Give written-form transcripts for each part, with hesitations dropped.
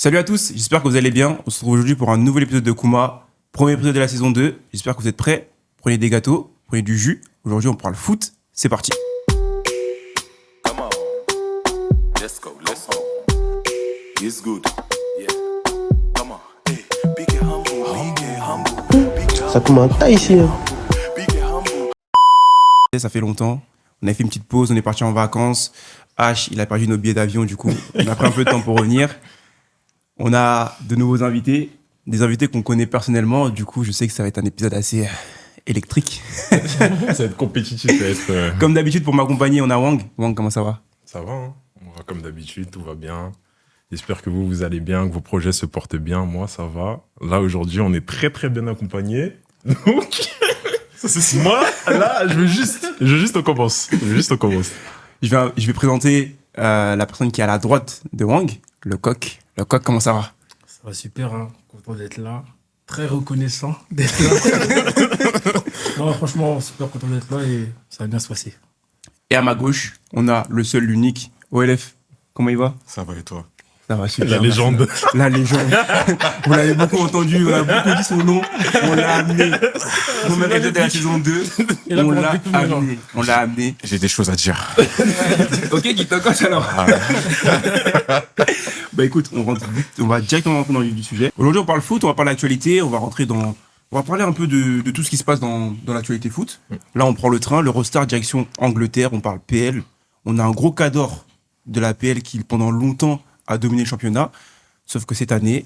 Salut à tous, j'espère que vous allez bien. On se retrouve aujourd'hui pour un nouvel épisode de Kuma, premier épisode de la saison 2. J'espère que vous êtes prêts. Prenez des gâteaux, prenez du jus. Aujourd'hui, on parle foot. C'est parti. Come on, let's go, let's go. It's good, yeah. Come on, hey, big it humble, big it humble. Ça commence un tas ici. Hein. Big it humble. Ça fait longtemps. On a fait une petite pause, on est parti en vacances. H, il a perdu nos billets d'avion, du coup, on a pris un peu de temps pour revenir. On a de nouveaux invités, des invités qu'on connaît personnellement. Du coup, je sais que ça va être un épisode assez électrique. Ça va être compétitif, ça va être... Comme d'habitude, pour m'accompagner, on a Wang. Wang, comment ça va? Ça va, hein. Moi, comme d'habitude, tout va bien. J'espère que vous allez bien, que vos projets se portent bien. Moi, ça va. Là, aujourd'hui, on est très, très bien accompagnés. Donc, moi, là, je veux juste on commence. Je vais présenter la personne qui est à la droite de Wang, le coq. Le coq, comment ça va? Ça va super, hein. Content d'être là. Très reconnaissant d'être là. Non, franchement, super content d'être là et ça va bien se passer. Et à ma gauche, on a le seul, l'unique, OLF. Comment il va? Ça va et toi? Ça va super. La légende. La légende. Vous l'avez beaucoup entendu, on a beaucoup dit son nom. On l'a amené. Premier épisode de la saison 2. Et là, On pour l'a le découvrir, amené. On l'a amené. J'ai des choses à dire. Ok, qui t'encoche alors. Bah écoute, on rentre vite, on va directement rentrer dans le vif du sujet. Aujourd'hui, on parle foot, on va parler d'actualité, on va parler un peu de tout ce qui se passe dans l'actualité foot. Là, on prend le train, l'Eurostar direction Angleterre, on parle PL. On a un gros cadre de la PL qui, pendant longtemps, a dominé le championnat. Sauf que cette année,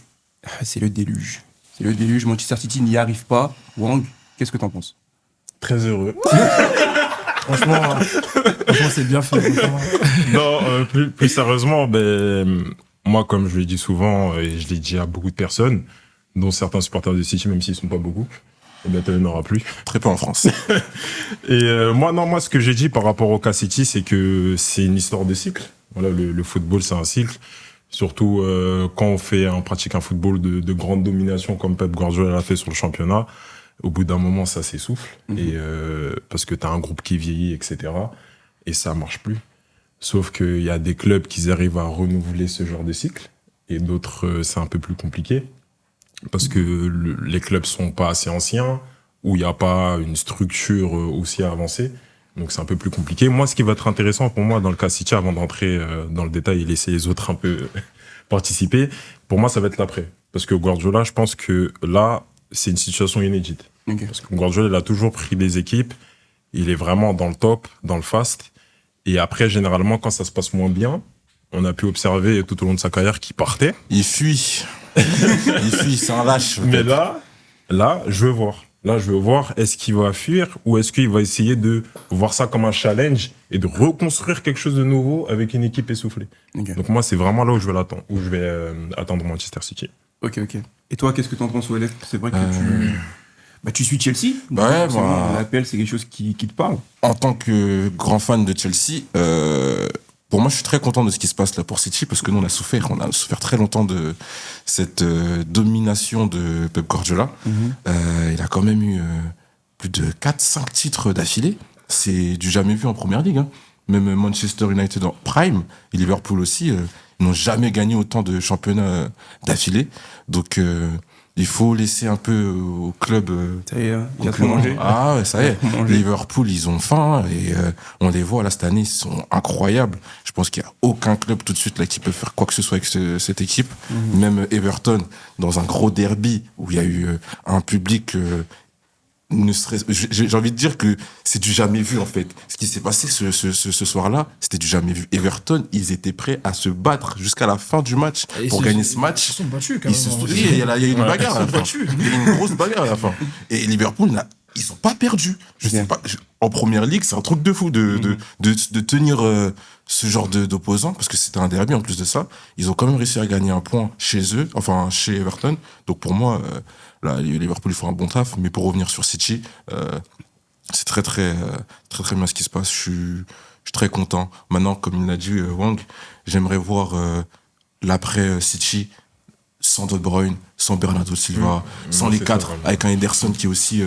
c'est le déluge. C'est le déluge. Manchester City n'y arrive pas. Wang, qu'est-ce que t'en penses? Très heureux. Franchement, c'est bien fait. Franchement. Non, plus sérieusement, moi, comme je le dis souvent, et je l'ai dit à beaucoup de personnes, dont certains supporters de City, même s'ils ne sont pas beaucoup, et bientôt il n'y en aura plus. Très peu en France. Et moi, ce que j'ai dit par rapport au cas City, c'est que c'est une histoire de cycle. Voilà, le football, c'est un cycle. Surtout quand on pratique un football de grande domination comme Pep Guardiola l'a fait sur le championnat, au bout d'un moment, ça s'essouffle. Et, parce que tu as un groupe qui vieillit, etc. Et ça ne marche plus. Sauf qu'il y a des clubs qui arrivent à renouveler ce genre de cycle. Et d'autres, c'est un peu plus compliqué. Parce que les clubs sont pas assez anciens, ou il n'y a pas une structure aussi avancée. Donc c'est un peu plus compliqué. Moi, ce qui va être intéressant pour moi dans le cas City, avant d'entrer dans le détail et laisser les autres un peu participer, pour moi, ça va être l'après. Parce que Guardiola, je pense que là, c'est une situation inédite. Okay. Parce que Guardiola, il a toujours pris des équipes, il est vraiment dans le top, dans le fast. Et après, généralement, quand ça se passe moins bien, on a pu observer tout au long de sa carrière qu'il partait. Il fuit. C'est un lâche. Mais là, je veux voir. Là, je veux voir, est-ce qu'il va fuir ou est-ce qu'il va essayer de voir ça comme un challenge et de reconstruire quelque chose de nouveau avec une équipe essoufflée. Okay. Donc moi, c'est vraiment là où je vais attendre Manchester City. Ok. Et toi, qu'est-ce que t'en penses, OLF? C'est vrai que tu suis Chelsea. Ouais, L'APL, c'est quelque chose qui te parle. En tant que grand fan de Chelsea, pour moi, je suis très content de ce qui se passe là pour City parce que nous, on a souffert très longtemps de cette domination de Pep Guardiola. Il a quand même eu plus de 4-5 titres d'affilée. C'est du jamais vu en première ligue. Hein. Même Manchester United en prime et Liverpool aussi, ils n'ont jamais gagné autant de championnats d'affilée. Donc, il faut laisser un peu au club. Ça y est, il y a trop mangé. Ah ouais, ça y est. Liverpool, ils ont faim et on les voit là cette année, ils sont incroyables. Je pense qu'il n'y a aucun club tout de suite là qui peut faire quoi que ce soit avec cette équipe. Même Everton, dans un gros derby où il y a eu un public. J'ai envie de dire que c'est du jamais vu en fait. Ce qui s'est passé ce soir-là, c'était du jamais vu. Everton, ils étaient prêts à se battre jusqu'à la fin du match pour gagner ce match. Ils se sont battus quand même. Il y a eu une bagarre à la fin. Il y a eu une grosse bagarre à la fin. Et Liverpool, ils sont pas perdus. Je sais pas. En première ligue, c'est un truc de fou de tenir ce genre d'opposants parce que c'était un derby en plus de ça. Ils ont quand même réussi à gagner un point chez eux, enfin chez Everton. Donc pour moi. Là, Liverpool, il faut un bon taf, mais pour revenir sur City, c'est très bien ce qui se passe. Je suis très content. Maintenant, comme il l'a dit Wang, j'aimerais voir l'après City sans De Bruyne, sans Bernardo Silva, sans les quatre, avec un Ederson qui est aussi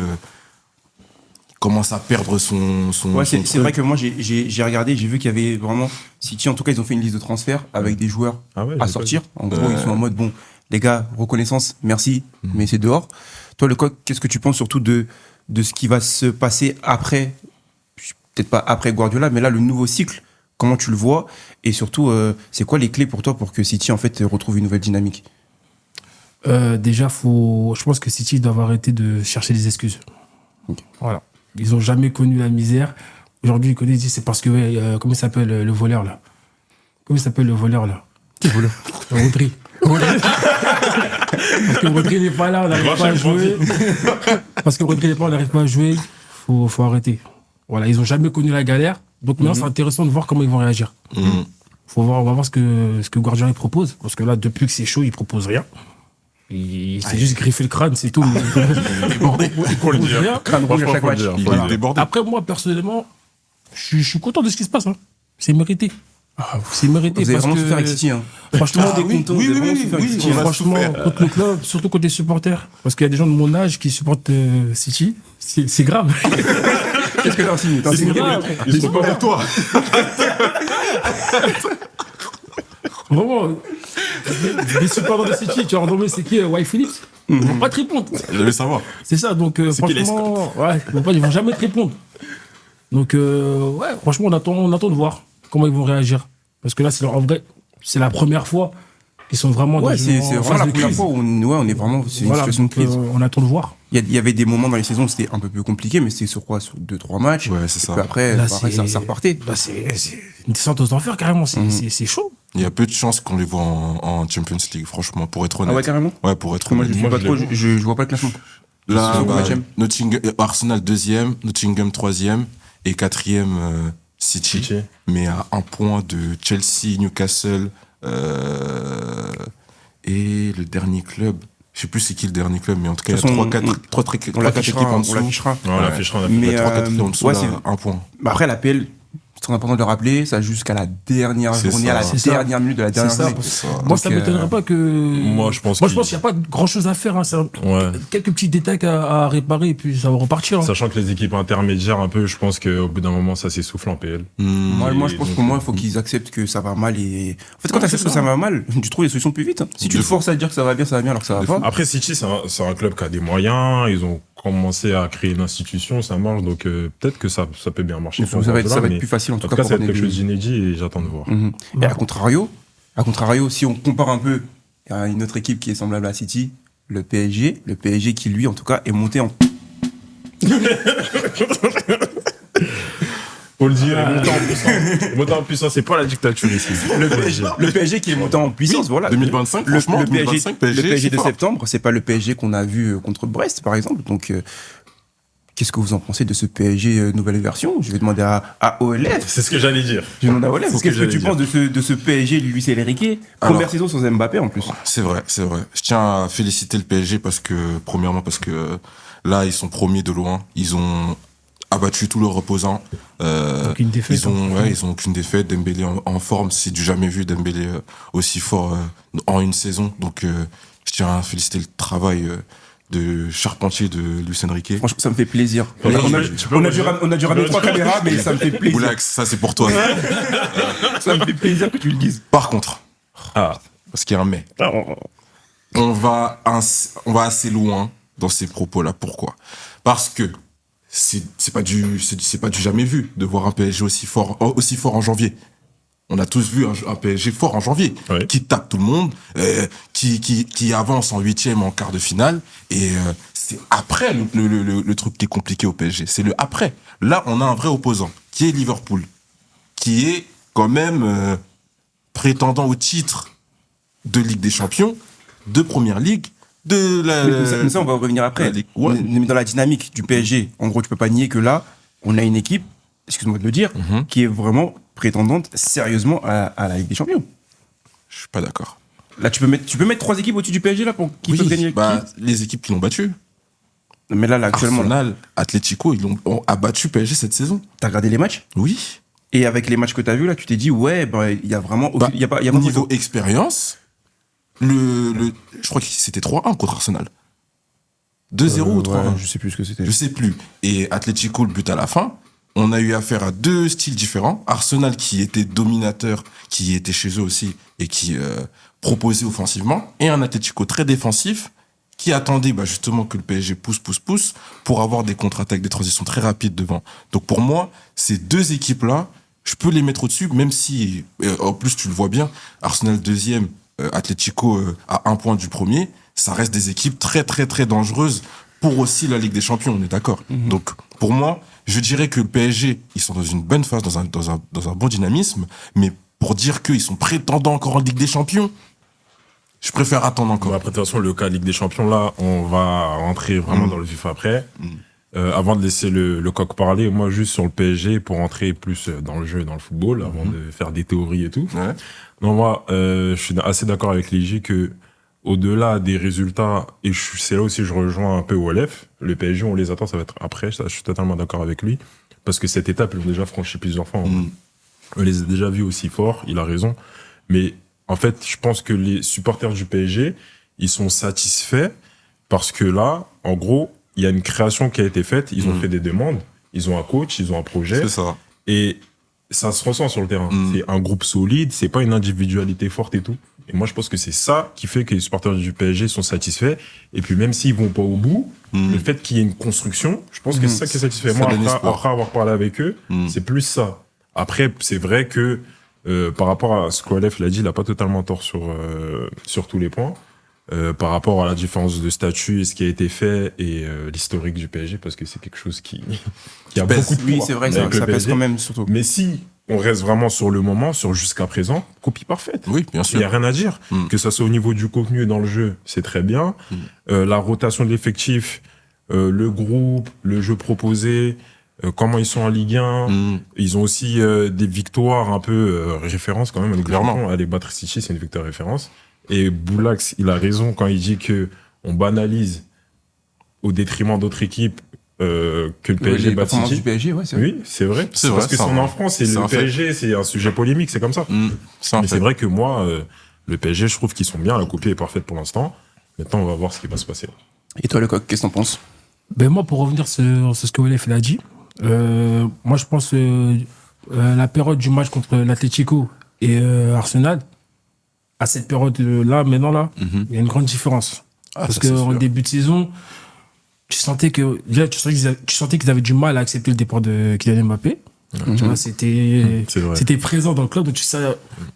commence à perdre son Ouais, son c'est vrai que moi j'ai regardé, j'ai vu qu'il y avait vraiment City, en tout cas ils ont fait une liste de transferts avec des joueurs Ah ouais, à j'ai sortir. En gros, ils sont en mode bon, les gars, reconnaissance, merci, mais c'est dehors. Toi, le coq, qu'est-ce que tu penses surtout de ce qui va se passer après, peut-être pas après Guardiola, mais là le nouveau cycle, comment tu le vois, et surtout c'est quoi les clés pour toi pour que City en fait retrouve une nouvelle dynamique? Déjà, je pense que City doivent arrêter de chercher des excuses. Ok. Voilà. Ils n'ont jamais connu la misère. Aujourd'hui, ils connaissent, c'est parce que, comment il s'appelle le voleur là? Comment il s'appelle le voleur là? Quel voleur? Rodri. Parce que Rodri n'est pas là, on n'arrive pas à jouer. Parce que Rodri n'est pas là, on n'arrive pas à jouer. Faut arrêter. Voilà, ils n'ont jamais connu la galère. Donc maintenant, c'est intéressant de voir comment ils vont réagir. On va voir ce que Guardiola propose. Parce que là, depuis que c'est chaud, il propose rien. Il s'est juste griffé le crâne, c'est tout. Il propose rien. Crâne rouge à chaque match. Il Voilà. est débordé. Après, moi, personnellement, je suis content de ce qui se passe. Hein. C'est mérité. C'est mérité. Vous avez parce vraiment que, souffert avec City, hein. Franchement, Tout le monde est content, vous avez vraiment souffert avec City, hein. franchement, contre le club, surtout contre les supporters. Parce qu'il y a des gens de mon âge qui supportent City. C'est grave. Qu'est-ce que t'as signé? T'as C'est signé grave. Ils sont pas pour toi. Vraiment, les supporters de City, tu as renommé c'est qui White Phillips. Ils vont pas te répondre. Je veux savoir. C'est ça, donc franchement, ouais, ils vont jamais te répondre. Donc, ouais, franchement, on attend de voir comment ils vont réagir. Parce que là, en vrai, c'est la première fois qu'ils sont vraiment Ouais, dans c'est une vraiment phase la de première crise. fois où on est vraiment, c'est une Voilà, situation de donc, crise. on attend de voir. Il y avait des moments dans les saisons où c'était un peu plus compliqué, mais c'était sur quoi? Sur 2-3 matchs. Ouais, c'est ça. Et puis après, Là, pareil, ça repartait. Là, c'est une descente aux enfers, carrément. C'est chaud. Il y a peu de chances qu'on les voit en Champions League, franchement, pour être honnête. Ah ouais, carrément? Ouais, pour être Moi, honnête. je suis pas trop, je vois pas le classement. Là, Sur bah, 8e. Arsenal 2e, Nottingham 3e et 4e City, City. mais à un point de Chelsea, Newcastle et le dernier club. Je sais plus c'est qui le dernier club, mais en tout cas, il y a De toute 3-4 On équipes en l'affichera, dessous. on l'affichera. Ouais, on l'affichera, on l'affichera. Mais, Il y a 3-4 équipes en dessous, ouais, là, c'est- un point. Bah après, l'APL, c'est très important de le rappeler, ça joue jusqu'à la dernière C'est journée, ça. à la C'est ça. dernière minute de la dernière ça. journée. C'est ça. Moi, ça Donc, m'étonnerait pas que. Moi, je pense qu'il n'y a pas grand chose à faire. Hein. C'est Ouais. quelques petits détails à réparer et puis ça va repartir. Hein. Sachant que les équipes intermédiaires, un peu, je pense qu'au bout d'un moment, ça s'essouffle en PL. Moi, je pense donc, pour moi, il faut qu'ils acceptent que ça va mal et. En fait, quand tu acceptes que ça va mal, tu trouves les solutions plus vite. Hein. Si tu te forces à dire que ça va bien alors que ça va pas. Après, City, c'est un club qui a des moyens. Ils ont commencé à créer une institution, ça marche. Donc, peut-être que ça peut bien marcher. Donc, pour ça va être Guardiola, mais plus facile en En tout tout cas cas, pour ça va être quelque René chose d'inédit et j'attends de voir. Mhm. Et à contrario, si on compare un peu à une autre équipe qui est semblable à City, le PSG qui lui en tout cas est monté en. Faut le dire, monter en puissance. Monter en puissance, c'est pas la dictature ici. Le PSG qui est monté en puissance, voilà. 2025, Le franchement, PSG, 2025, le PSG c'est de fort. septembre, c'est pas le PSG qu'on a vu contre Brest par exemple. Donc qu'est-ce que vous en pensez de ce PSG nouvelle version? Je vais demander à OLF. C'est ce que j'allais dire. Je demande à OLF. C'est ce que Qu'est-ce que tu j'allais penses de ce PSG Luis Enrique? Première Alors- saison sans Mbappé en plus. C'est vrai, c'est vrai. Je tiens à féliciter le PSG premièrement parce que là, ils sont premiers de loin. Ils ont abattu tous leurs opposants. Aucune défaite, Ils ont aucune défaite. Dembélé en forme, c'est du jamais vu. Dembélé aussi fort en une saison. Donc, je tiens à féliciter le travail de charpentier de Luis Enrique. Franchement, ça me fait plaisir. Tu peux On a dû ramener 3 caméras, mais ça me fait plaisir. Oulax, ça c'est pour toi. Ça me fait plaisir que tu le dises. Par contre, Ah. parce qu'il y a un mais, on va assez loin dans ces propos-là. Pourquoi? Parce que c'est pas du jamais vu de voir un PSG aussi fort en janvier. On a tous vu un PSG fort en janvier, Ouais. qui tape tout le monde, qui avance en 8e, en quart de finale. Et c'est après le truc qui est compliqué au PSG. C'est le après. Là, on a un vrai opposant, qui est Liverpool, qui est quand même prétendant au titre de Ligue des Champions, de Première Ligue, de la... Mais ça, on va revenir après. Ouais. Mais dans la dynamique du PSG, en gros, tu peux pas nier que là, on a une équipe, excuse-moi de le dire, qui est vraiment prétendante sérieusement à la Ligue des Champions. Je suis pas d'accord. Là, tu peux mettre 3 équipes au-dessus du PSG là pour qui Oui, peuvent gagner. bah, les équipes qui l'ont battu. Mais là, actuellement, Arsenal, Atlético, ils ont abattu PSG cette saison. t'as regardé les matchs Oui. et avec les matchs que t'as vus là, tu t'es dit ouais, bah, il y a vraiment, Bah, il y a pas niveau photo. expérience, je crois que c'était 3-1 contre Arsenal. 2-0 ou 3-1. Je sais plus ce que c'était. Je sais plus. Et Atlético, le but à la fin, on a eu affaire à deux styles différents. Arsenal qui était dominateur, qui était chez eux aussi, et qui proposait offensivement. Et un Atlético très défensif, qui attendait justement que le PSG pousse pour avoir des contre-attaques, des transitions très rapides devant. Donc pour moi, ces deux équipes-là, je peux les mettre au-dessus, même si, en plus tu le vois bien, Arsenal deuxième, Atlético à 1 point du premier, ça reste des équipes très très très dangereuses pour aussi la Ligue des Champions, on est d'accord. Donc pour moi, je dirais que le PSG, ils sont dans une bonne phase, dans un bon dynamisme, mais pour dire qu'ils sont prétendants encore en Ligue des Champions, je préfère attendre encore. Après, de toute façon, le cas Ligue des Champions, là, on va rentrer vraiment dans le vif après. Avant de laisser le coq parler, moi, juste sur le PSG, pour rentrer plus dans le jeu et dans le football, avant de faire des théories et tout. Ouais. Non, moi, je suis assez d'accord avec Léger que, au-delà des résultats, et c'est là aussi que je rejoins un peu OLF, le PSG, on les attend, ça va être après, ça, je suis totalement d'accord avec lui, parce que cette étape, ils l'ont déjà franchi plusieurs fois. On les a déjà vus aussi forts, il a raison. Mais en fait, je pense que les supporters du PSG, ils sont satisfaits parce que là, en gros, il y a une création qui a été faite, ils ont fait des demandes, ils ont un coach, ils ont un projet. C'est ça. Et ça se ressent sur le terrain. C'est un groupe solide, c'est pas une individualité forte et tout. Et moi, je pense que c'est ça qui fait que les supporters du PSG sont satisfaits. Et puis, même s'ils vont pas au bout, le fait qu'il y ait une construction, je pense que c'est ça qui est satisfait. Ça Moi, donne espoir. après avoir parlé avec eux, c'est plus ça. Après, c'est vrai que par rapport à ce qu'Olef l'a dit, il n'a pas totalement tort sur tous les points. Par rapport à la différence de statut et ce qui a été fait et l'historique du PSG, parce que c'est quelque chose qui a pèse. beaucoup de poids. Oui, c'est vrai, avec le ça pèse PSG. quand même, surtout. Mais si on reste vraiment sur le moment, sur jusqu'à présent, copie parfaite. Oui, bien Il n'y a sûr. rien à dire. Que ça soit au niveau du contenu et dans le jeu, c'est très bien. La rotation de l'effectif, le groupe, le jeu proposé, comment ils sont en Ligue 1. Ils ont aussi des victoires un peu référence quand même. Avec Clairement. aller battre City, c'est une victoire référence. Et Boulax, il a raison quand il dit que on banalise au détriment d'autres équipes que le PSG Les bat performances City. du PSG, ouais, c'est vrai. Oui, c'est vrai. C'est Parce vrai, que ça, c'est en France et c'est le un fait. PSG, c'est un sujet polémique, c'est comme ça. C'est un Mais fait. c'est vrai que moi, le PSG, je trouve qu'ils sont bien. La copie est parfaite pour l'instant. Maintenant, on va voir ce qui va se passer. Et toi, le coq, qu'est-ce que t'en penses? Ben moi, pour revenir sur ce que Olef a dit, moi je pense la période du match contre l'Atlético et Arsenal, à cette période-là, maintenant là, il y a une grande différence. Parce ça, c'est qu'en sûr. début de saison, tu sentais qu'ils avaient du mal à accepter le départ de Kylian Mbappé. Tu vois, C'est vrai. c'était présent dans le club, donc tu sais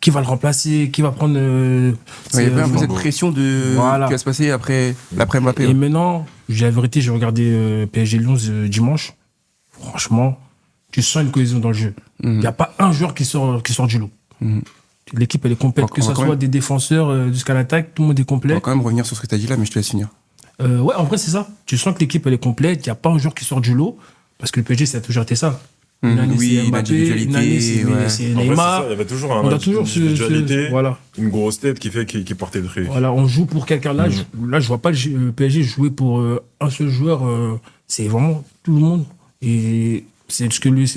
qui va le remplacer, qui va prendre. Il y avait un peu cette flambeau. pression de Voilà. qui va se passer après Mbappé. Et ouais. maintenant, j'ai la vérité, j'ai regardé PSG Lyon dimanche. Franchement, tu sens une cohésion dans le jeu. Il n'y a pas un joueur qui sort du lot. L'équipe, elle est complète. On Que va ce quand soit même- des défenseurs jusqu'à l'attaque, tout le monde est On complet. va quand même revenir sur ce que t'as dit là, mais je te laisse finir. Ouais, en vrai, c'est ça. Tu sens que l'équipe, elle est complète. Il n'y a pas un joueur qui sort du lot. Parce que le PSG, ça a toujours été ça. Une année, Oui, c'est Mbappé, l'individualité, une année, c'est ouais. c'est En vrai, c'est Neymar. ça, il y avait toujours On a toujours individualité, voilà. une grosse tête qui fait qui portait le trait. Voilà, on joue pour quelqu'un. Là, je vois pas le PSG jouer pour un seul joueur. C'est vraiment tout le monde. Et c'est ce que Luis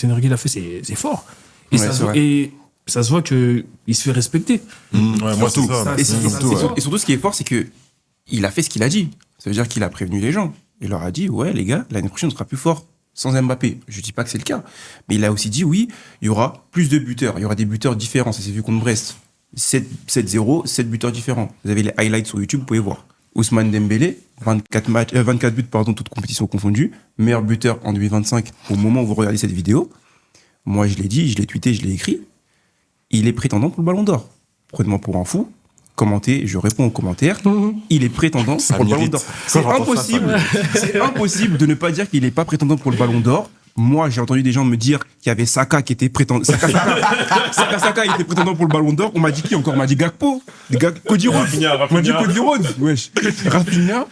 Enrique a fait, c'est fort. Et, Ouais, ça c'est se, vrai. et ça se voit qu'il se fait respecter. Ouais, moi, c'est Surtout. ça. Ça, Et c'est- surtout, ça, c'est- et surtout, ce qui est fort, c'est que il a fait ce qu'il a dit. Ça veut dire qu'il a prévenu les gens. Il leur a dit, ouais, les gars, l'année prochaine, on sera plus fort sans Mbappé. Je dis pas que c'est le cas. Mais il a aussi dit, oui, il y aura plus de buteurs. Il y aura des buteurs différents. Ça s'est vu contre Brest. 7-0, 7 buteurs différents. Vous avez les highlights sur YouTube, vous pouvez voir. Ousmane Dembélé, 24 buts, toutes compétitions confondues. Meilleur buteur en 2025 au moment où vous regardez cette vidéo. Moi, je l'ai dit, je l'ai tweeté, je l'ai écrit. Il est prétendant pour le Ballon d'Or. Prenez-moi pour un fou. Commentez, je réponds aux commentaires. Il est prétendant Ça pour le Ballon m'irrite. d'Or. Quand C'est j'entends ça, ça impossible. C'est impossible de ne pas dire qu'il n'est pas prétendant pour le Ballon d'Or. Moi, j'ai entendu des gens me dire qu'il y avait Saka qui était prétendant. Saka, il était prétendant pour le Ballon d'Or. On m'a dit qui encore? On m'a dit Gakpo. Cody Rhodes. Rafinha. On m'a dit Cody Rhodes. Wesh. Rafinha.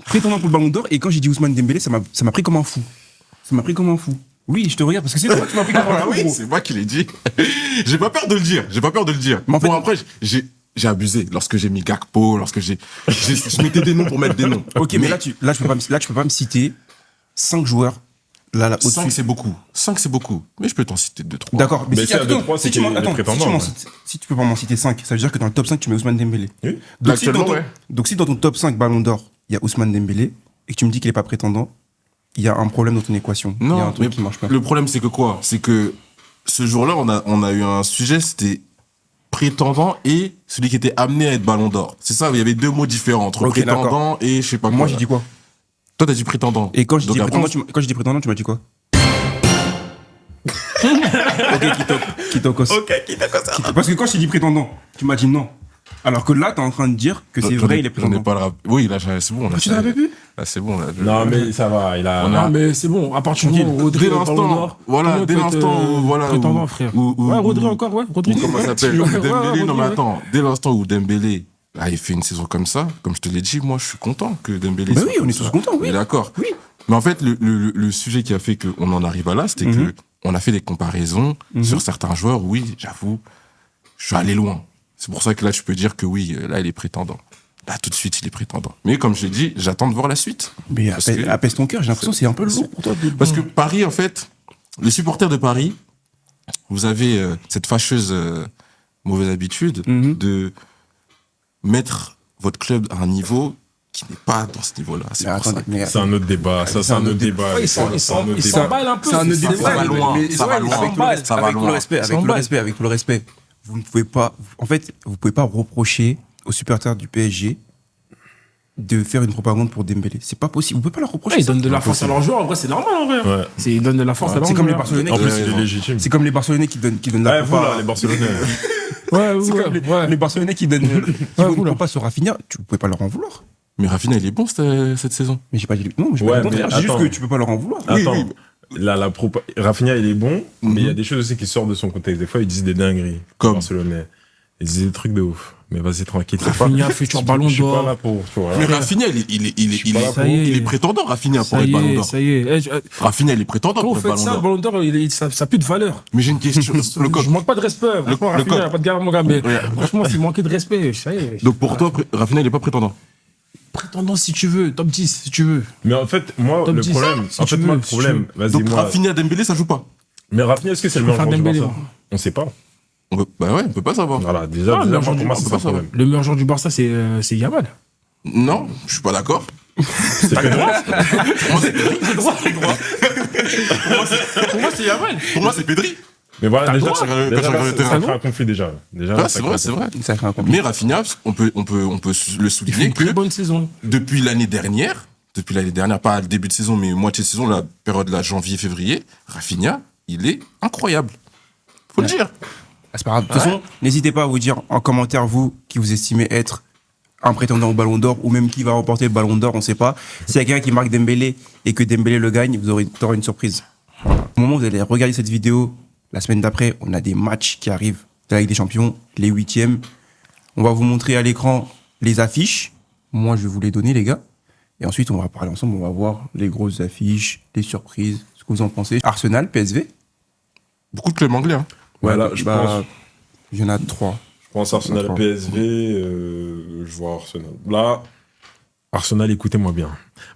Prétendant pour le Ballon d'Or. Et quand j'ai dit Ousmane Dembélé, ça m'a pris comme un fou. Ça m'a pris comme un fou. Oui, je te regarde parce que c'est toi qui m'as pris comme un Ah fou. oui, gros. c'est moi qui l'ai dit. J'ai pas peur de le dire. Mais en fait- Bon, après, j'ai abusé lorsque j'ai mis Gakpo, je mettais des noms pour mettre des noms. Ok, mais là, tu peux pas me citer 5 joueurs. Là, au-dessus. 5 c'est beaucoup. 5 c'est beaucoup. Mais je peux t'en citer 2-3. D'accord, Mais si c'est à attends, 2-3, c'est tu qu'il m'en- est attends, prétendant, si tu m'en ouais. cites- si tu peux pas m'en citer 5, ça veut dire que dans le top 5, tu mets Ousmane Dembélé. Oui. Donc, si Actuellement, dans ton, ouais. donc si dans ton top 5 Ballon d'Or, il y a Ousmane Dembélé, et que tu me dis qu'il n'est pas prétendant, il y a un problème dans ton équation. Il y a un Non, truc mais qui marche pas. le problème, c'est que quoi? C'est que ce jour-là, on a eu un sujet, c'était prétendant et celui qui était amené à être Ballon d'Or. C'est ça, il y avait deux mots différents entre Ok, prétendant et je sais pas quoi. Moi, j'ai dit quoi? Toi, t'as dit prétendant. Et quand je Donc dis après, prétendant, quand je dis prétendant, tu m'as dit quoi? Ok, Kitokos. Parce que quand je t'ai dit prétendant, tu m'as dit non. Alors que là, t'es en train de dire que c'est vrai, il est J'en ai prétendant. pas le rap. Oui, là, c'est bon. Là, Tu te rappelles plus? Là, c'est bon. Là, Non, mais ça va, il a. Non, mais c'est bon, à partir du moment où Rodri Dès est Ballon l'instant, d'Or, voilà, tout dès le monde peut être, l'instant, voilà, prétendant, où- frère. où- Ouais, où- Rodri où- encore, ouais. Rodri. Comment ça s'appelle Ouais, Dembélé, ouais, non mais ouais. attends, dès l'instant où Dembélé a fait une saison comme ça, comme je te l'ai dit, moi je suis content que Dembélé Bah soit oui, on comme est ça. tous contents, oui. On est d'accord. Oui. Mais en fait, le sujet qui a fait qu'on en arrive à là, c'était que on a fait des comparaisons sur certains joueurs. Oui, j'avoue, je suis allé loin. C'est pour ça que là, tu peux dire que oui, là, il est prétendant. Là, tout de suite, il est prétendant. Mais comme je l'ai dit, j'attends de voir la suite. Mais Parce que- apaise ton cœur, j'ai l'impression que c'est un peu lourd pour toi. Parce que Paris, en fait, les supporters de Paris, vous avez cette fâcheuse mauvaise habitude de mettre votre club à un niveau qui n'est pas dans ce niveau-là. C'est Mais pour ça. attendez, mais C'est un autre débat. Ça, c'est un autre débat. Ouais, Ça, c'est un autre ils débat. s'emballent un peu. c'est un autre c'est débat. vrai, Ça va loin, Mais ça va ouais, loin. avec tout le respect, Ça va avec tout le loin. respect, Ça avec tout le emballe. respect, avec tout le respect. Vous ne pouvez pas, en fait, vous pouvez pas reprocher aux supporters du PSG de faire une propagande pour Dembélé. C'est pas possible. Vous pouvez pas leur reprocher. Ouais, ils ça. donnent de la force à leurs joueurs. En vrai, c'est normal, en vrai. Ouais. Ils donnent de la force à leurs C'est joueurs. comme les Barcelonais. En qui- plus, Ouais, il est ouais. légitime. C'est comme les Barcelonais qui donnent la Ouais, vous, là, propa. les Barcelonais. Ouais, C'est comme ouais. les Barcelonais qui donnent vous, une là. propa sur Rafinha. Tu ne pouvais pas leur en vouloir. Mais Rafinha, il est bon cette saison. Mais j'ai pas dit non, j'ai Ouais, pas dit le mais contraire. J'ai juste attends. que tu peux pas leur en vouloir. Attends. Rafinha, il est bon, mais il y a Mhm. des choses aussi qui sortent de son contexte. Des fois, ils disent des dingueries. Comme Barcelonais. Ils disent des trucs de ouf. Mais vas-y, tranquille. c'est pas- Rafinha, futur Ballon Je suis pas d'Or. là pour. Tu vois. Mais Rafinha, Ça y est. il est prétendant, Rafinha, pour Ça être y Ballon est, d'Or. ça y est. Rafinha, il est prétendant Quand pour vous être faites Ballon ça, le d'Or. Ballon d'Or, ça n'a plus de valeur. Mais j'ai une question. Le Je manque pas de respect. Franchement, le Rafinha, code. il n'y a pas de gars, mon gars. Mais Ouais. franchement, s'il manquait de respect, ça y est. Donc pour toi, Rafinha, il est pas prétendant. Prétendant si tu veux, top 10 si tu veux. Mais en fait, moi, Top le 10, problème. si En tu fait, veux, moi, le si tu problème. Vas-y, Donc moi. Rafinha, Dembélé, ça joue pas. Mais Rafinha, est-ce que c'est le meilleur préfère joueur du Dembélé, Barça moi. On sait pas. Bah ouais, on peut pas savoir. Voilà, déjà, Ah, le meilleur joueur pour moi, du c'est Barça, pas le problème. Le meilleur joueur du Barça, c'est Yamal. Non, je suis pas d'accord. C'est Pedro. Pour moi, c'est Pedri. Pour moi, c'est Yamal. Pour moi, c'est Pedri. Mais voilà, T'as le déjà, droit, quand déjà, tu regardes le ça terrain. crée un conflit déjà. Déjà, Ouais, ça c'est crée vrai, un c'est vrai. Ça fait un compliqué. Mais Rafinha, on peut le Il souligner fait une que très bonne saison. depuis l'année dernière, pas le début de saison, mais moitié de saison, la période là, janvier-février, Rafinha, il est incroyable. Faut le dire. Ah, c'est pas grave. De toute façon, n'hésitez pas à vous dire en commentaire, vous, qui vous estimez être un prétendant au Ballon d'Or, ou même qui va remporter le Ballon d'Or, on sait pas. S'il y a quelqu'un qui marque Dembélé et que Dembélé le gagne, vous aurez une surprise. Au moment où vous allez regarder cette vidéo, la semaine d'après, on a des matchs qui arrivent de la Ligue des Champions, les 8e. On va vous montrer à l'écran les affiches. Moi, je vais vous les donner, les gars. Et ensuite, on va parler ensemble, on va voir les grosses affiches, les surprises, ce que vous en pensez. Arsenal, PSV. Beaucoup de clubs anglais. Hein. Voilà, je pense. Il y en a 3. Je pense Arsenal D'accord. PSV, je vois Arsenal. Là, Arsenal, écoutez-moi bien.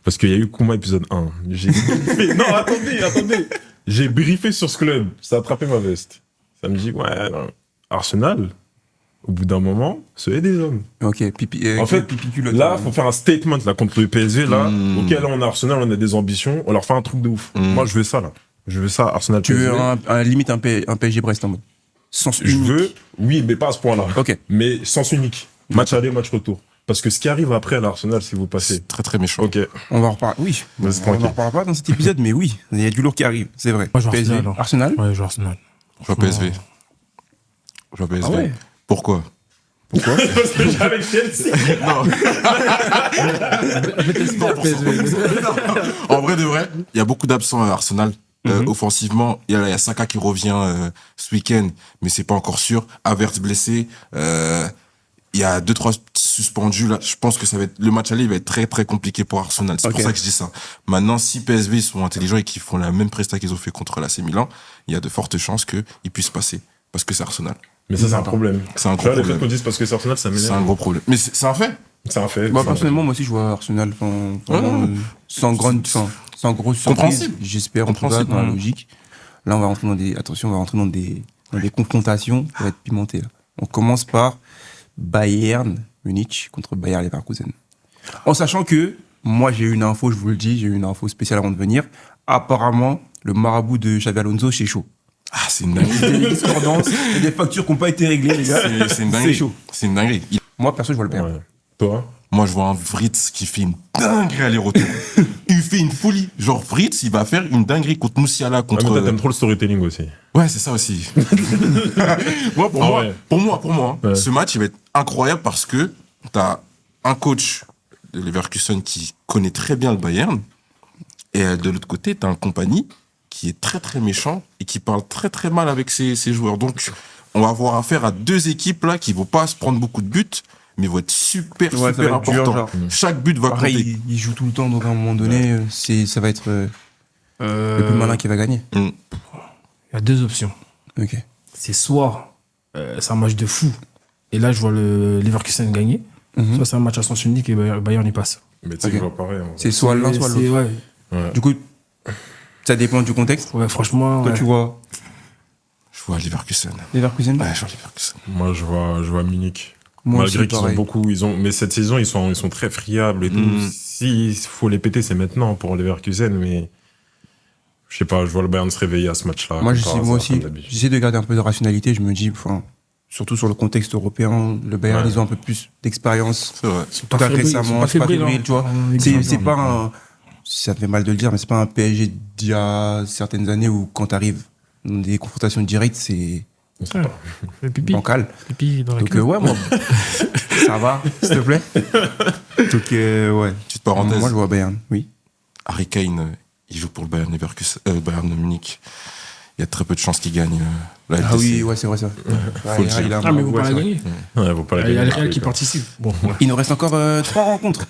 Parce qu'il y a eu Kouma épisode 1. J'ai briefé. Non, attendez. J'ai briefé sur ce club. Ça a attrapé ma veste. Ça me dit, ouais, non. Arsenal, au bout d'un moment, ce est des hommes. Ok, pipi. En fait, pipi culotte. Là, faut faire un statement là, contre le PSG. Là, Mm. ok, là, on a Arsenal, on a des ambitions. On leur fait un truc de ouf. Mm. Moi, je veux ça, là. Je veux ça, Arsenal Tu PSG. veux limite un PSG Brest en mode sens Je unique. veux, oui, mais pas à ce point-là. Ok. Mais sens unique. Match aller, match retour. Parce que ce qui arrive après à l'Arsenal, si vous passez. C'est très très méchant. Ok. On va en reparler. Oui. Vas-y, On tranquille. n'en reparlera pas dans cet épisode, mais oui, il y a du lourd qui arrive, c'est vrai. Moi, je vois PSG, Arsenal, alors. Arsenal. Ouais, je vois Arsenal. Je vois PSV. Je vois PSV. Ah ouais. Pourquoi Pourquoi Parce que j'avais Chelsea. En vrai de vrai, il y a beaucoup d'absents à Arsenal. Offensivement, il y a Saka qui revient ce week-end, mais c'est pas encore sûr. Havertz blessé. Il y a 2-3 suspendus là. Je pense que ça va être le match aller, il va être très très compliqué pour Arsenal. C'est Ok. pour ça que je dis ça. Maintenant, si PSV sont intelligents et qu'ils font la même presta qu'ils ont fait contre l'AC Milan, il y a de fortes chances qu'ils puissent passer parce que c'est Arsenal. Mais ça, c'est un problème. C'est un Tu gros vois, le fait problème. qu'on dise parce que c'est Arsenal, ça C'est un m'énerve. gros problème. Mais c'est un fait. C'est un fait. Moi, C'est un personnellement, moi aussi, je vois Arsenal sans grosse surprise. Compréhensible. J'espère, en tout cas, Compréhensible. dans la logique. Là, on va rentrer dans des confrontations. Ça va être pimenté, là. On commence par Bayern Munich contre Bayer Leverkusen. En sachant que Moi, j'ai eu une info, je vous le dis, j'ai eu une info spéciale avant de venir. Apparemment, le marabout de Xabi Alonso, c'est chaud. Ah, c'est une dinguerie. Il y a des discordances, il y a des factures qui n'ont pas été réglées, les gars. C'est une dinguerie. C'est chaud. C'est une dinguerie. Moi, perso, je vois le perdre. Ouais. Toi? Moi, je vois un Fritz qui fait une dinguerie aller-retour. Il fait une folie. Genre, Fritz, il va faire une dinguerie contre Moussiala, Ah, mais contre... toi, t'aimes trop le storytelling aussi. Ouais, c'est ça aussi. Moi, pour Ah moi, ouais. pour moi, Ouais. ce match, il va être incroyable parce que t'as un coach de Leverkusen qui connaît très bien le Bayern, et de l'autre côté, t'as un compagnie qui est très très méchant et qui parle très très mal avec ses joueurs. Donc, on va avoir affaire à deux équipes là qui vont pas se prendre beaucoup de buts, mais vont être super Ouais, ça va super être dur, importants. genre. Chaque but va Pareil, compter. il joue tout le temps, donc à un moment donné, ça va être le plus malin qui va gagner. Il y a deux options. Ok. C'est soit c'est un match de fou, et là je vois le Leverkusen gagner, soit c'est un match à sens unique et Bayern y passe. Mais tu sais, Ok. je vois pareil. hein. C'est soit l'un, soit l'autre. Ouais, Ouais. Du coup, ça dépend du contexte. ouais, franchement. Toi, ouais. tu vois Je vois Leverkusen. Leverkusen. Ouais, je vois Leverkusen. Moi, je vois Munich. Moi Malgré aussi, qu'ils ont pareil. beaucoup, mais cette saison, ils sont très friables et tout. S'il faut les péter, c'est maintenant pour Leverkusen, mais je sais pas, je vois le Bayern se réveiller à ce match-là. Moi, comme par moi hasard, aussi, comme d'habitude. j'essaie de garder un peu de rationalité. Je me dis, enfin, surtout sur le contexte européen, le Bayern, Ouais. ils ont un peu plus d'expérience. C'est vrai. En tout cas, fébriles, ils sont récemment, pas c'est pas fébriles, fébrile, hein. tu vois. En C'est exemple. pas un. Ça fait mal de le dire, mais c'est pas un PSG d'il y a certaines années où, quand t'arrives dans des confrontations directes, c'est Ouais. Le pipi. bancal. Pipi dans la Donc, queue. ouais, moi, ça va, s'il te plaît. Donc, ouais. Petite parenthèse. Moi, je vois Bayern, oui. Harry Kane, il joue pour le Bayern Leverkusen, Bayern de Munich. Il y a très peu de chances qu'il gagne la Ah LDC. oui, ouais, c'est vrai, ça. Faut le dire. il a un Ah, mais bon vous goût, pas la c'est vrai. gagner. Ouais, faut pas la Il y a gagner, le Real qui quoi. participe. Bon, Il nous reste encore 3 rencontres.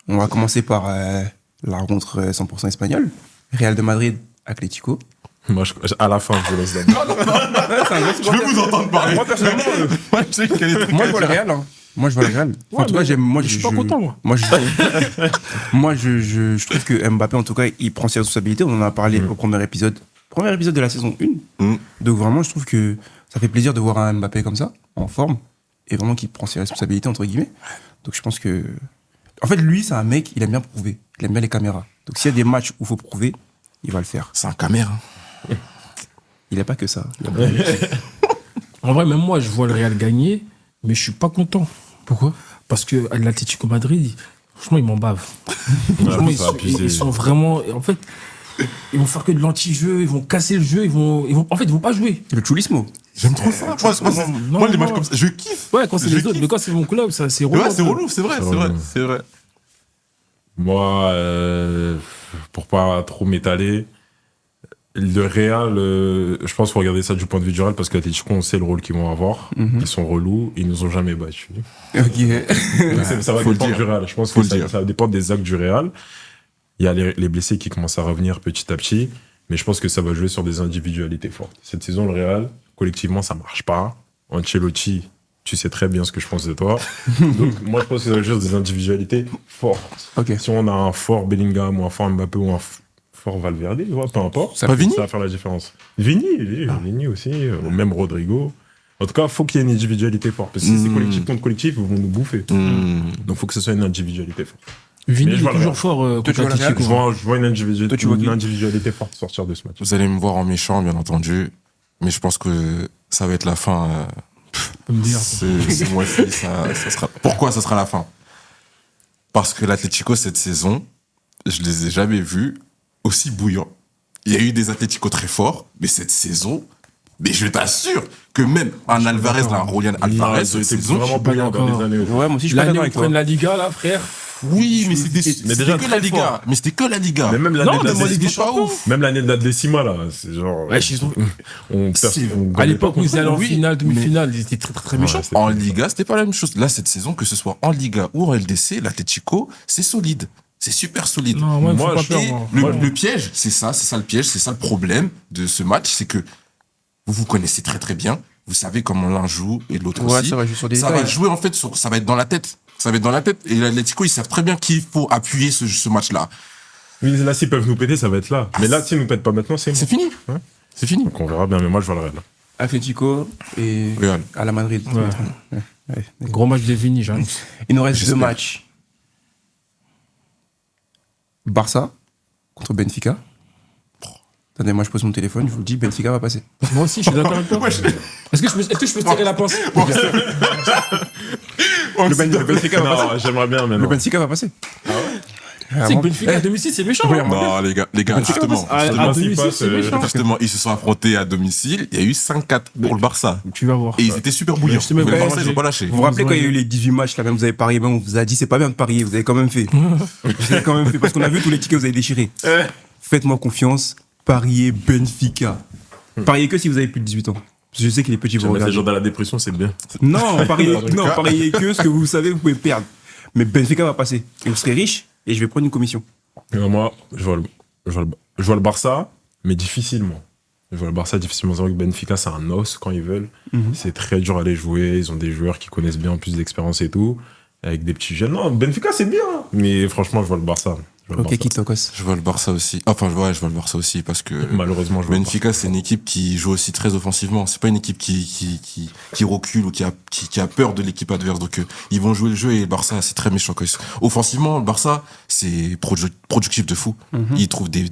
On va commencer par la rencontre 100% espagnole. Real de Madrid, Atlético. Moi, à la fin, je vous laisse d'abord. Je veux vous entendre parler. Moi, personnellement, Moi, je sais qu'elle est moi, je vois le Real. Hein. Moi, je vois le Real. En Ouais, tout cas, mais j'aime. Moi, je suis pas content, moi. Moi, je trouve que Mbappé, en tout cas, il prend ses responsabilités. On en a parlé au premier épisode. Premier épisode de la saison 1. Donc, vraiment, je trouve que ça fait plaisir de voir un Mbappé comme ça, en forme, et vraiment qui prend ses responsabilités, entre guillemets. Donc, je pense que. En fait, lui, c'est un mec, il aime bien prouver. Il aime bien les caméras. Donc, s'il y a des matchs où il faut prouver, il va le faire. C'est un caméra. Il n'a pas que ça. En vrai, même moi, je vois le Real gagner, mais je suis pas content. Pourquoi? Parce que l'Atlético Madrid, franchement, ils m'en bavent. Franchement, ça a abusé. ils sont vraiment. En fait, ils vont faire que de l'anti-jeu, ils vont casser le jeu, en fait, ils vont pas jouer. Le chulismo. J'aime trop ça. Moi, les matchs comme ça, je kiffe. Ouais, quand c'est Je les autres, kiffe. mais quand c'est mon club, ça, c'est relou. Ouais, c'est relou, c'est vrai, C'est c'est vrai, relou. c'est vrai. Moi, pour pas trop m'étaler, le Real, je pense qu'il faut regarder ça du point de vue du Real parce qu'Atletico, on sait le rôle qu'ils vont avoir. Ils sont relous, ils nous ont jamais battus. Ok. Ça va Faut le dépendre dire. du Real. Je pense Faut que le ça, dire. ça va dépendre des actes du Real. Il y a les blessés qui commencent à revenir petit à petit, mais je pense que ça va jouer sur des individualités fortes. Cette saison, le Real, collectivement, ça marche pas. Ancelotti, tu sais très bien ce que je pense de toi. Donc, moi, je pense que ça va jouer sur des individualités fortes. Ok. Si on a un fort Bellingham ou un fort Mbappé ou un fort Valverde, ouais, peu importe, Ça Pas Vini ça va faire la différence. Vini aussi, même Rodrigo. En tout cas, il faut qu'il y ait une individualité forte. Parce que si c'est collectif contre collectif, ils vont nous bouffer. Donc, il faut que ce soit une individualité forte. Vini Mais je il vois est le toujours Real. fort Toi, tu contre vois le Real, l'Atlético. Je vois une, Toi, tu vois qui individualité forte sortir de ce match. Vous allez me voir en méchant, bien entendu, mais je pense que ça va être la fin. Peut me dire. Ce mois-ci, ça sera. Pourquoi ça sera la fin? Parce que l'Atlético, cette saison, je les ai jamais vus aussi bouillants. Il y a eu des Atlético très forts, mais cette saison, mais je t'assure que même un Alvarez, là, un Julian Alvarez, cette c'était saison, vraiment pas brillant dans d'accord. les années. Ouais, moi aussi, je suis pas L'année d'accord où ils avec toi. prennent la Liga, là, frère. oui, mais c'était déjà que la très Liga. fort. Mais c'était que la Liga. Mais même l'année Non, de la même en Ligue des C'était pas Champions. ouf. Même l'année de la décima, là, c'est genre. Ouais, ils ont- on C'est- on À gagnait l'époque pas où ils allaient en Oui, finale, mais- demi-finale, ils étaient très, très, très Ouais, méchants. c'était En pas- Liga, c'était pas la même chose. Là, cette saison, que ce soit en Liga ou en LDC, l'Atlético, c'est solide. C'est super solide. Non, moi, il me Moi, faut pas je- peur. Et moi. le piège, c'est ça le piège, c'est ça le problème de ce match, c'est que vous vous connaissez très très bien, vous savez comment l'un joue et l'autre Ouais, aussi. ça va jouer sur des Ça détails. va jouer en fait, ça va être dans la tête. Ça va être dans la tête. Et l'Atlético, ils savent très bien qu'il faut appuyer ce match-là. Oui, là, s'ils peuvent nous péter, ça va être là. Mais là, s'ils nous pètent pas maintenant, c'est C'est mort. fini. Ouais. C'est fini. Donc on verra bien, mais moi, je vois le Real. Atlético et Real. à la Madrid. Ouais. Ouais, d'accord. Gros match de Vini, j'annonce. Il nous reste 2 J'espère. matchs. Barça contre Benfica. Attendez, moi je pose mon téléphone, je vous le dis, Benfica va passer. Moi aussi, je suis d'accord avec toi. Est-ce que je peux tirer la pensée? Le Benfica va passer. Non, j'aimerais bien, mais Le non. Benfica va passer. C'est que Benfica à domicile, c'est méchant. hein. Non, les gars, justement. À Justement, s'il domicile, passe, c'est méchant. Justement, ils se sont affrontés à domicile. Il y a eu 5-4 pour le Barça. Tu vas voir. Et ils étaient super bouillants. Je sais même Le pas. Barça, ils ont pas lâché. Vous vous rappelez quand il y a eu les 18 matchs, là même vous avez parié, même on vous a dit c'est pas bien de parier, vous avez quand même fait. Vous avez quand même fait, parce qu'on a vu tous les tickets que vous avez déchirés. Faites-moi confiance, pariez Benfica. Pariez que si vous avez plus de 18 ans. Parce que je sais que les petits Tu vont vas mettre les regarder. gens dans la dépression, c'est bien. Non, pariez que ce que vous savez, vous pouvez perdre. Mais Benfica va passer. Et vous serez riche et je vais prendre une commission. Moi, je vois le Barça, mais difficilement. Je vois le Barça difficilement. C'est vrai que Benfica, c'est un os quand ils veulent. C'est très dur à les jouer. Ils ont des joueurs qui connaissent bien, en plus d'expérience et tout. Avec des petits jeunes. Non, Benfica, c'est bien. Mais franchement, je vois le Barça. Je vois le Ok, Barça. Kitokos. Je vois le Barça aussi. Enfin, ouais, je vois le Barça aussi parce que Malheureusement, je vois le Benfica, c'est une équipe qui joue aussi très offensivement. C'est pas une équipe qui recule ou qui a peur de l'équipe adverse. Donc, ils vont jouer le jeu et le Barça, c'est très méchant. Offensivement, le Barça, c'est productif de fou. Ils trouvent des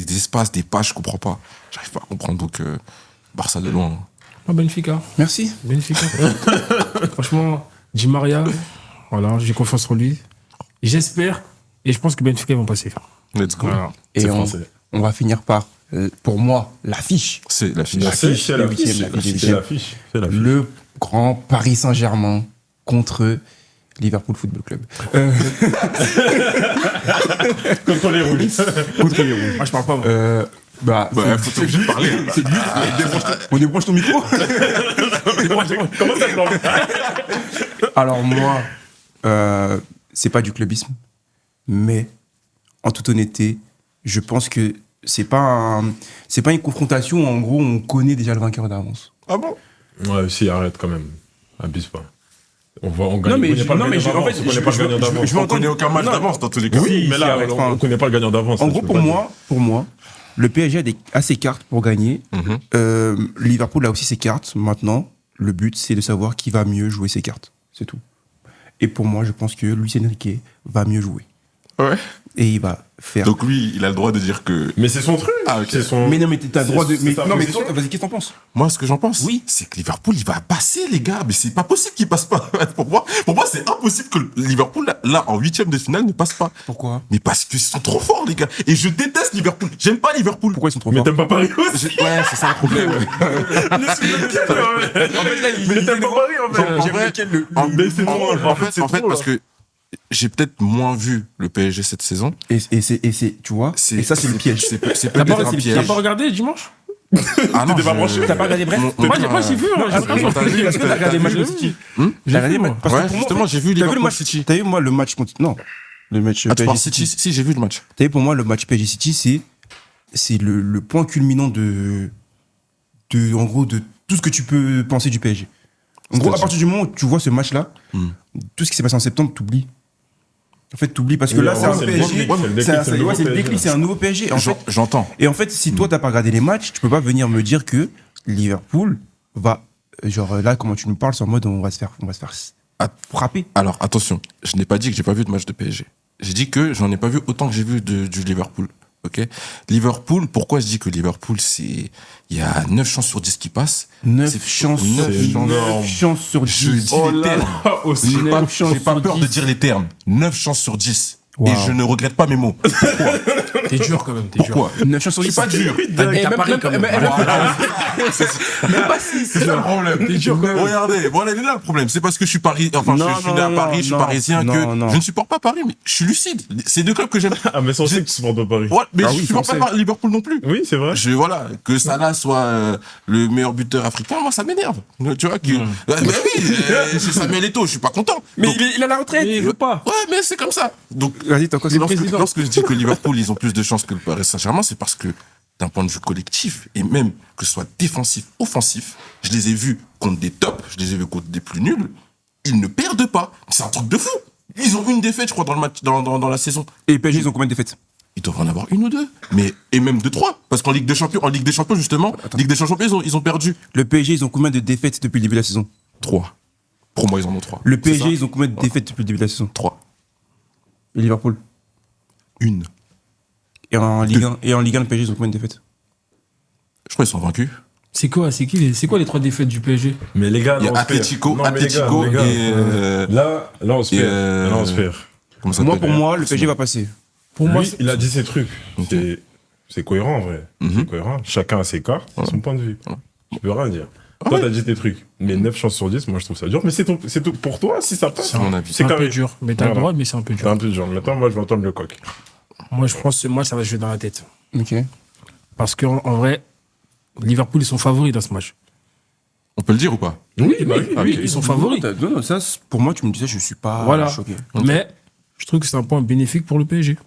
espaces, des pages, je comprends pas. J'arrive pas à comprendre. Donc, Barça de loin. Ah, Benfica. Merci. Benfica. Franchement, Di Maria, voilà, j'ai confiance en lui. J'espère et je pense que Benfica vont passer. Let's go. Voilà. Et C'est on français. va finir par, pour moi, l'affiche. C'est la finale. L'affiche, c'est Le l'affiche. huitième, la C'est huitième. l'affiche. C'est l'affiche. Le grand Paris Saint-Germain contre Liverpool Football Club. Contre les rouges. Contre les Rouges. Moi, je parle pas. Moi. Bah, Ouais, faut t'obliger de parler. c'est lui. On débranche ton micro. Comment ça se Alors moi, c'est pas du clubisme, mais en toute honnêteté, je pense que c'est pas une confrontation où, en gros, on connaît déjà le vainqueur d'avance. Ah bon? Ouais, si, arrête quand même. Abuse pas. On gagne. Non, mais on connaît pas le en gagnant fait, d'avance, on connaît pas le gagnant d'avance. je vais On connaît aucun match Non. d'avance dans tous les cas. Oui, mais là, arrête, on connaît pas le gagnant d'avance. En ça, gros, tu peux pas dire. pour moi, le PSG a ses cartes pour gagner. Liverpool a aussi ses cartes. Maintenant, le but, c'est de savoir qui va mieux jouer ses cartes. C'est tout. Et pour moi, je pense que Luis Enrique va mieux jouer. Ouais. Et il va faire... Donc lui, il a le droit de dire que... Mais c'est son truc. Ah, ok. C'est son. Mais non, mais t'as le droit de... c'est Mais, sa non, mais position. toi, vas-y, qu'est-ce que t'en penses? Moi, ce que j'en pense, Oui. c'est que Liverpool, il va passer, les gars. Mais c'est pas possible qu'il passe pas. Pour moi, c'est impossible que Liverpool, là, en 8e de finale, ne passe pas. Pourquoi? Mais parce qu'ils sont trop forts, les gars. Et je déteste Liverpool. J'aime pas Liverpool. Pourquoi ils sont trop Mais forts? t'aimes pas Paris aussi. Ouais, c'est ça le problème. Mais t'aimes pas Paris en fait. En vrai, en fait, parce que j'ai peut-être moins vu le PSG cette saison. Et c'est, tu vois, et ça, c'est le piège. C'est T'as peut-être un pas, piège. regardé dimanche? Ah non, T'étais pas branché. T'as pas regardé Brest? Moi, j'ai vu. Moi, j'ai vu. Est-ce que t'as regardé le match de City? T'as regardé le match? Parce que Ouais, pour moi, justement, en fait, j'ai vu t'as vu le Liverpool match City. T'as vu, moi, le match contre... Non. Le match Ah, tu PSG parles City. City? Si, j'ai vu le match. T'as vu, pour moi, le match PSG City, c'est le point culminant en gros, de tout ce que tu peux penser du PSG. En gros, à partir du moment où tu vois ce match-là, tout ce qui s'est passé en septembre, t'oublies. En fait, t'oublies parce que Oui, là, en c'est un vrai, c'est le PSG. déclic, c'est le déclic, C'est c'est le nouveau le PSG, déclic, c'est un nouveau PSG. En fait, J'entends. et en fait, si toi, t'as pas regardé les matchs, tu peux pas venir me dire que Liverpool va. Genre là, comment tu nous parles, c'est en mode on va se faire frapper. Alors, attention, je n'ai pas dit que j'ai pas vu de match de PSG. J'ai dit que j'en ai pas vu autant que j'ai vu du Liverpool. Ok. Liverpool, pourquoi je dis que Liverpool, il y a 9 chances sur 10 qui passent. 9 chances sur 10. Je dis les termes. aussi. J'ai pas peur de dire les termes. 9 chances sur 10. Wow. Et je ne regrette pas mes mots. T'es dur quand même. T'es dur. Pourquoi? 9 chances sur 10. C'est pas dur. T'as Paris quand même. C'est ça le problème. Regardez, voilà, il est là le problème. C'est parce que je suis parisien, enfin, je suis né à Paris, je suis parisien, que je ne supporte pas Paris, mais je suis lucide. C'est deux clubs que j'aime. Ah, mais sans que tu supportes pas Paris. Ouais, mais Ah je oui, supporte ça, pas Liverpool non plus. Oui, c'est vrai. Voilà, que Salah soit le meilleur buteur africain, moi ça m'énerve. Tu vois que, mais oui, c'est Samuel Eto'o, je suis pas content. Mais Donc, il a la retraite. Il veut pas. ouais, mais c'est comme ça. Donc, Vas-y, t'as quoi? C'est président. lorsque je dis que Liverpool, ils ont plus de chances que le Paris Saint-Germain, c'est parce que d'un point de vue collectif, et même que ce soit défensif, offensif, je les ai vus contre des tops, je les ai vus contre des plus nuls, ils ne perdent pas. C'est un truc de fou. Ils ont une défaite, je crois, dans le match, dans la saison. Et les PSG, ils ont combien de défaites? Ils doivent en avoir une ou deux. Et même deux, trois. Parce qu'en Ligue des Champions, justement, Ligue des Champions, ils ont perdu. Le PSG, ils ont combien de défaites depuis le début de la saison? 3. Pour moi, ils en ont 3. Le PSG, ils ont combien de défaites depuis le début de la saison? 3. Et Liverpool? Une. Et en Ligue 1, le PSG, ils ont combien de défaites? Je crois qu'ils sont vaincus. C'est quoi les 3 défaites du PSG? Mais les gars, Il y a là, on se perd. Atlético, Non, mais les gars, Atlético les gars, et. Là, on se et, perd. Là, on se perd. Comment ça Moi, s'appelle pour moi, le PSG va passer. Pour moi, Lui, il a dit ses trucs. Ok. C'est cohérent, en vrai. C'est cohérent. Chacun a ses cas, c'est son point de vue. Tu peux rien dire. Toi, t'as dit tes trucs. Mais 9 chances sur 10, moi, je trouve ça dur. Mais c'est tout pour toi, si ça passe. C'est mon avis. c'est un peu carré. dur. Mais t'as le Voilà. droit, mais c'est un peu C'est dur. un peu dur. Maintenant, moi, je vais entendre le coq. Moi, je pense que ça va se jouer dans la tête. Ok. Parce qu'en vrai, Liverpool, ils sont favoris dans ce match. On peut le dire ou pas? Oui, bah oui. Ils sont favoris. Non, ça, pour moi, tu me disais, je suis pas Voilà. choqué. Mais je trouve que c'est un point bénéfique pour le PSG.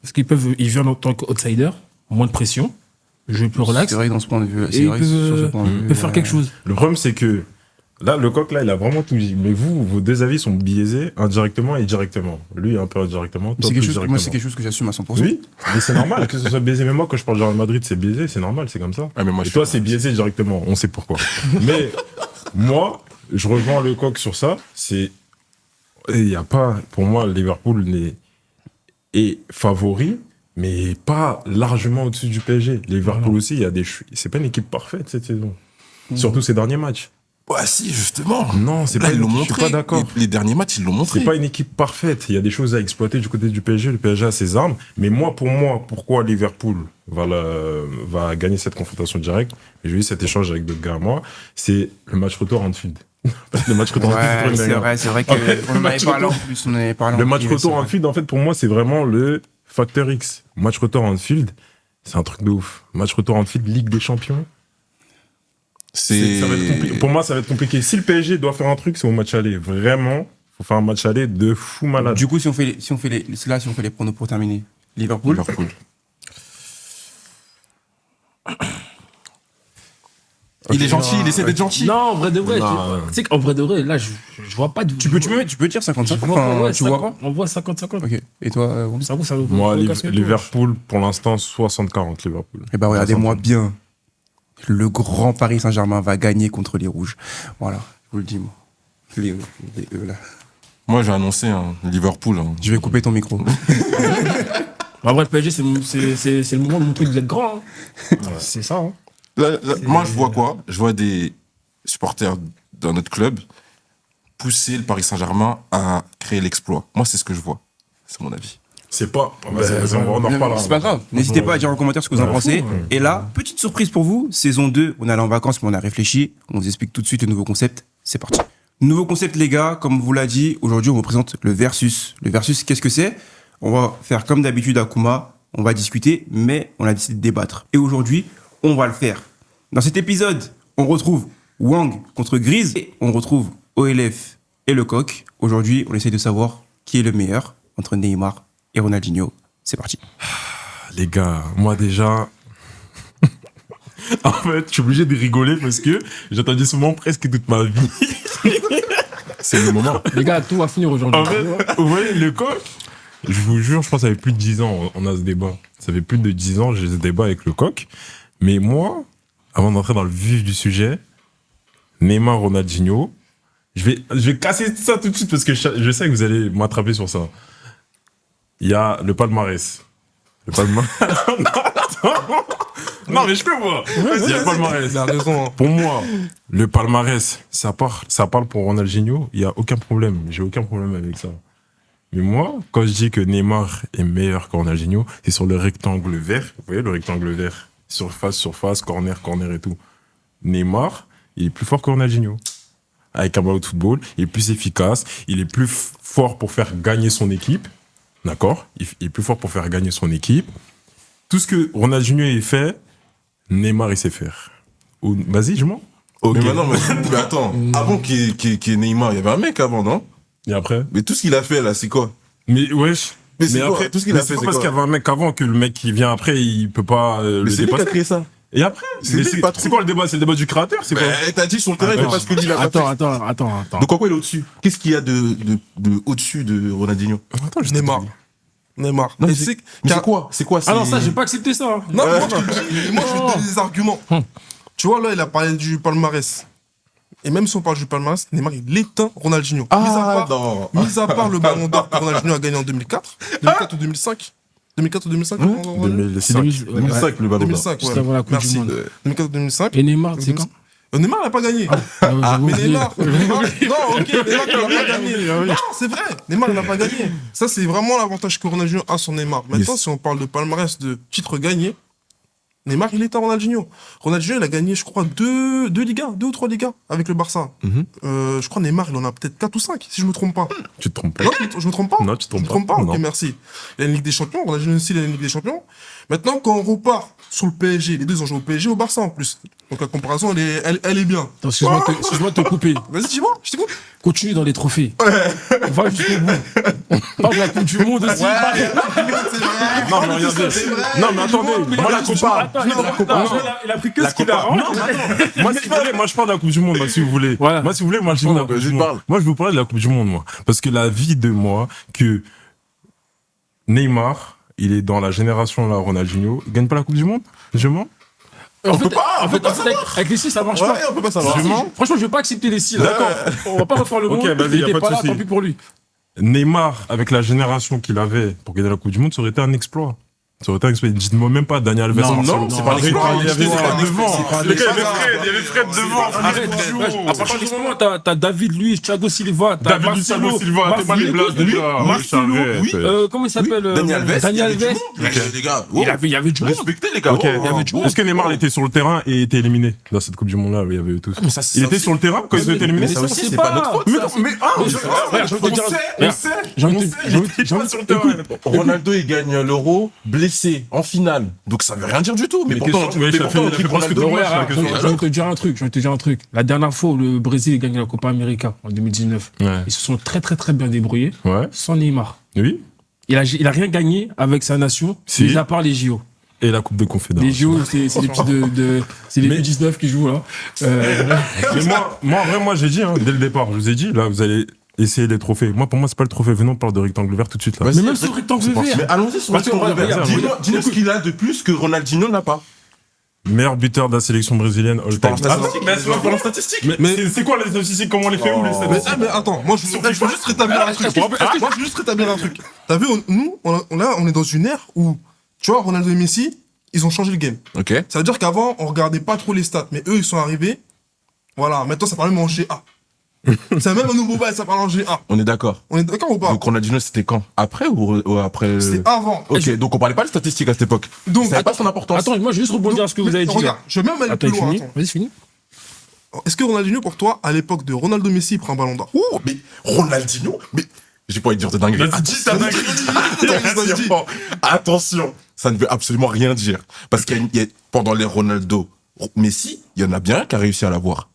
Parce ils viennent en tant qu'outsider, moins de pression, jouer plus relax, C'est vrai que dans ce point de vue, et c'est ils vrai que sur ce point de vue, peuvent faire quelque chose. Le problème, c'est que là, le coq, là, il a vraiment tout dit. Mais vous, vos deux avis sont biaisés indirectement et directement. Lui, un peu indirectement. Toi, C'est plus quelque chose, moi, directement. c'est quelque chose que j'assume à 100%. Oui, mais c'est normal que ce soit biaisé. Même moi, quand je parle du Real Madrid, c'est biaisé, c'est normal, c'est comme ça. Ah, mais moi, Et je toi, suis- c'est biaisé directement, on sait pourquoi. Mais moi, je rejoins le coq sur ça. Il y a pas, pour moi, Liverpool est favori, mais pas largement au-dessus du PSG. Liverpool aussi, il y a c'est pas une équipe parfaite cette saison. Surtout ces derniers matchs. Ouais, si, justement. Non, c'est Là, pas. ils l'ont Je montré. suis pas d'accord. Les derniers matchs, ils l'ont montré. C'est pas une équipe parfaite. Il y a des choses à exploiter du côté du PSG. Le PSG a ses armes. Mais pour moi, pourquoi Liverpool va gagner cette confrontation directe? J'ai eu cet échange avec d'autres gars à moi. C'est le match retour Anfield. Le match retour Ouais, Anfield, c'est vrai qu'on en avait parlé en plus. On en avait parlé le en match privé, retour c'est vrai. Anfield, en fait, pour moi, c'est vraiment le facteur X. Match retour Anfield, c'est un truc de ouf. Match retour Anfield, Ligue des Champions. Ça va être compliqué. Pour moi, ça va être compliqué. Si le PSG doit faire un truc, c'est au match aller. Vraiment, faut faire un match aller de fou malade. Du coup, si on fait les pronos pour terminer, Liverpool. Liverpool. Il est gentil, il essaie d'être gentil. Non, en vrai de vrai, Non. tu sais qu'en vrai de vrai, là, je vois pas de. Tu peux dire 55. Je vois pas, Enfin, ouais, tu vois pas. On voit 50-50. Ok. Et toi, Wams? Ça vaut, ça vaut. Moi, ça vaut casser le tour. Liverpool, pour l'instant, 60-40, Liverpool. Eh ben, regardez-moi bien. Le grand Paris Saint-Germain va gagner contre les Rouges. Voilà, je vous le dis, moi. Les là. Moi, j'ai annoncé Liverpool. Je vais couper ton micro. En vrai, le PSG, c'est le moment de montrer que vous êtes grand. Hein. C'est ça. Hein. Moi, je vois quoi? Je vois des supporters d'un autre club pousser le Paris Saint-Germain à créer l'exploit. Moi, c'est ce que je vois. C'est mon avis. C'est pas. on en reparlera. C'est pas grave. N'hésitez pas à dire en commentaire ce que vous en pensez. Et là, petite surprise pour vous, saison 2, on est allé en vacances, mais on a réfléchi. On vous explique tout de suite le nouveau concept. C'est parti. Nouveau concept, les gars, comme on vous l'a dit, aujourd'hui, on vous présente le versus. Le versus, qu'est-ce que c'est? On va faire comme d'habitude à Kuma, on va discuter, mais on a décidé de débattre. Et aujourd'hui, on va le faire. Dans cet épisode, on retrouve Wang contre Grise, et on retrouve OLF et le coq. Aujourd'hui, on essaie de savoir qui est le meilleur entre Neymar et Ronaldinho. C'est parti. Les gars, moi déjà. En fait, je suis obligé de rigoler parce que j'attendais ce moment presque toute ma vie. C'est le moment. Les gars, tout va finir aujourd'hui. En fait, vous voyez, le coq, je vous jure, je pense que ça fait plus de 10 ans, on a ce débat. Ça fait plus de 10 ans, j'ai ce débat avec le coq. Mais moi, avant d'entrer dans le vif du sujet, Neymar, Ronaldinho, je vais casser ça tout de suite parce que je sais que vous allez m'attraper sur ça. Il y a le palmarès. Le palmarès. Non, mais je peux voir. Il y a le palmarès. Il a raison. Pour moi, le palmarès, ça parle pour Ronaldinho, il n'y a aucun problème. J'ai aucun problème avec ça. Mais moi, quand je dis que Neymar est meilleur que Ronaldinho, c'est sur le rectangle vert. Vous voyez le rectangle vert? Surface, corner et tout. Neymar, il est plus fort que Ronaldinho. Avec un ballon de football, il est plus efficace, il est plus fort pour faire gagner son équipe. D'accord? Il est plus fort pour faire gagner son équipe. Tout ce que Ronaldinho a fait, Neymar, il sait faire. Vas-y, je mens. Ok. Mais maintenant, mais attends, avant qu'il y ait Neymar, il y avait un mec avant, non? Et après? Mais tout ce qu'il a fait là, c'est quoi? Mais wesh. Mais c'est quoi après, tout ce qu'il a mais fait, c'est c'est pas parce quoi? qu'il y avait un mec avant que le mec qui vient après, il peut pas Mais le c'est lui qui a dépasser. créé ça. Et après? C'est Mais lui le patron. c'est quoi le débat? C'est le débat du créateur? C'est quoi? T'as dit sur le terrain, il fait pas ce que dit la Attends. Donc en quoi il est au-dessus? Qu'est-ce qu'il y a de au-dessus de Ronaldinho? Attends, je Neymar. Neymar. Non, Et mais c'est quoi? C'est quoi? Ah non, c'est- ça, j'ai pas accepté ça. Hein. Non, moi, je te donne des arguments. Tu vois, là, il a parlé du palmarès. Et même si on parle du palmarès, Neymar, il éteint Ronaldinho. Ah, non. Mis à part le ballon d'or que Ronaldinho a gagné en 2004 ou 2005, 2004 ou 2005 C'est 2000, 2005, le ballon d'or. 2005, Juste ouais. avant la Coupe du Merci. Monde. 2004-2005. Et Neymar, c'est quand Neymar n'a pas gagné. Mais Neymar, non, ok, Neymar il n'a pas gagné. Non, c'est vrai, Neymar il n'a pas gagné. Ça, c'est vraiment l'avantage que Ronaldinho a sur Neymar. Maintenant, si on parle de palmarès de titres gagnés, Neymar, il est à Ronaldinho. Ronaldinho, il a gagné, je crois, deux Ligas, 2 ou 3 Ligas avec le Barça. Je crois Neymar, il en a peut-être 4 ou 5, si je me trompe pas. Tu te trompes pas. Non, je me trompe pas. Non, tu te Je me trompes trompe pas. pas. Ok, Non. merci. Il a une Ligue des Champions. Ronaldinho aussi, il a une Ligue des Champions. Maintenant, quand on repart sur le PSG, les deux ils ont joué au PSG et au Barça en plus. Donc la comparaison, elle est bien. Attends, excuse-moi de te couper. Vas-y, dis-moi, je t'écoute. Continue dans les trophées. Va jusqu'au bout. Parle de la Coupe du Monde aussi. Non, mais regardez. Non, mais attendez. Moi, la compare. Il a pris que ce qu'il a. Non, mais attends. Moi, si vous voulez, moi, je parle de la Coupe du Monde, moi, si vous voulez. Voilà. Moi, si vous voulez, moi, je parle de la Coupe du Monde. Moi, je vous parle de la Coupe du Monde, moi. Parce que la vie de moi, que Neymar, il est dans la génération, là, Ronaldinho, il gagne pas la Coupe du Monde? Je mens? En fait, avec les 6, ça marche pas. on peut pas savoir. Franchement, je vais pas accepter les 6. D'accord. On va pas refaire le Ok, monde. vas-y, Il y a était pas de pas là, souci. tant pis pour lui. Neymar, avec la génération qu'il avait pour gagner la Coupe du Monde, ça aurait été un exploit. Ça aurait été un exploit. Dites-moi même pas Daniel Alves. Non, c'est pas un exploit. Il y avait Fred devant. C'est Les gars, il y avait Fred devant. À partir de ce moment, t'as David Luiz, Thiago Silva, t'as David Thiago Silva, t'es pas les Marcelo, blagues déjà. Marcelo, Arrête. comment il s'appelle Daniel Alves. Daniel Alves. Les gars, Il y avait du monde. respectez les gars. Ok. Est-ce que Neymar il était sur le terrain et était éliminé dans cette Coupe du Monde là? Il y avait eux tous. Il était sur le terrain quand ils ont été éliminés. Mais ça aussi, c'est pas notre faute. Mais on sait. Sur le terrain. Ronaldo, il gagne l'Euro blessé en finale. Donc ça veut rien dire du tout. Mais pourtant, ça fait presque 2 mois. Je vais te dire un truc. La dernière fois où le Brésil a gagné la Copa América en 2019, Ouais. ils se sont très bien débrouillés Ouais. sans Neymar. Oui. Il a rien gagné avec sa nation, Si. mis à part les JO. Et la Coupe de Les Confédération. JO, c'est les petits c'est les U19 qui jouent là. Mais moi, en vrai, moi, j'ai dit, hein, dès le départ, je vous ai dit, là, vous allez essayer les trophées. Moi, pour moi, c'est pas le trophée. Venons, on parle de rectangle vert tout de suite, là. Mais même sur le rectangle vert. Mais allons-y sur le Parce que, rectangle vert. regarde, Dis-nous ce qu'il a de plus que Ronaldinho n'a pas. Meilleur buteur de la sélection brésilienne all time. parles statistique. Mais c'est pas pour la statistique. Mais c'est quoi les statistiques? Comment on les fait où les statistiques? Mais attends, moi je veux juste rétablir un truc. Moi je veux juste rétablir un truc. T'as vu, nous, on est dans une ère où, tu vois, Ronaldo et Messi, ils ont changé le game. Ok. Ça veut dire qu'avant, on regardait pas trop les stats, mais eux, ils sont arrivés. Voilà, maintenant ça parle même en GA. C'est même un nouveau bail, ça parle en GA. On est d'accord. On est d'accord ou pas? Donc Ronaldinho, c'était quand? Après ou après C'était avant. Ok, donc on parlait pas de statistiques à cette époque. Donc, Ça n'avait pas son importance. Attends, moi je vais juste rebondir à ce que vous avez dit. Regarde, je vais même aller Attends, plus loin. fini. Attends. Vas-y, fini. Est-ce que Ronaldinho, pour toi, à l'époque de Ronaldo Messi, il prend un ballon d'or? Oh, mais Ronaldinho, mais j'ai pas envie de dire de dinguerie. Vas-y, dis ta dinguerie. Attention, ça ne veut absolument rien dire. Parce qu'il y a pendant les Ronaldo, Messi, il y en a bien un qui a réussi à l'avoir.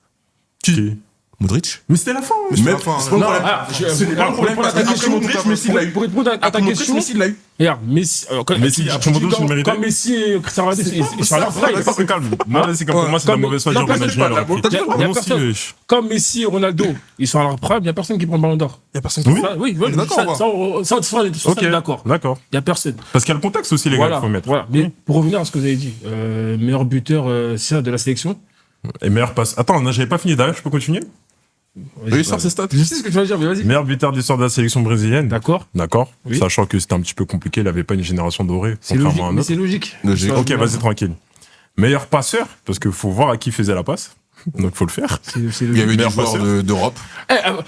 Qui? Modric. Mais c'était la fin. Mais c'est Même- la fin, c'est ouais. pas le problème. Ce n'est pas le problème parce qu'après Modric, Messi l'a eu. Pour répondre à ta Après Modric, question, Messi l'a eu. regarde, Messi, Messi, après Modric, il méritait. quand Messi et Cristiano Ronaldo, ils sont à leur prime. C'est calme. Moi, c'est comme pour moi, c'est la Comme- mauvaise foi de non, dire parce que Ronaldinho. c'est pas de la- Il y a Moi personne. aussi, wesh. Comme Messi et Ronaldo, ils sont à leur prime, il n'y a personne qui prend le ballon d'or. Il y a personne qui Oui. Ça, oui, On est d'accord, ça, on est Ok, d'accord. d'accord. Il n'y a personne. Parce qu'il y a le contexte aussi, les gars, qu'il faut mettre. Voilà. Mais pour revenir à ce que vous avez dit, meilleur buteur c'est ça, de la sélection. Et meilleur passe. Attends, j'avais pas fini derrière, je peux continuer? Oui, sort ses stats. Je sais ce que tu vas dire, mais vas-y. Meilleur buteur d'histoire de la sélection brésilienne. D'accord. D'accord. Oui. Sachant que c'était un petit peu compliqué, il avait pas une génération dorée, C'est logique. contrairement à un Mais autre. c'est logique. Logique. Ok, vas-y, tranquille. Meilleur passeur, parce qu'il faut voir à qui faisait la passe. Donc, faut le faire. C'est Il y logique. avait des Meilleur joueurs passeur. d'Europe.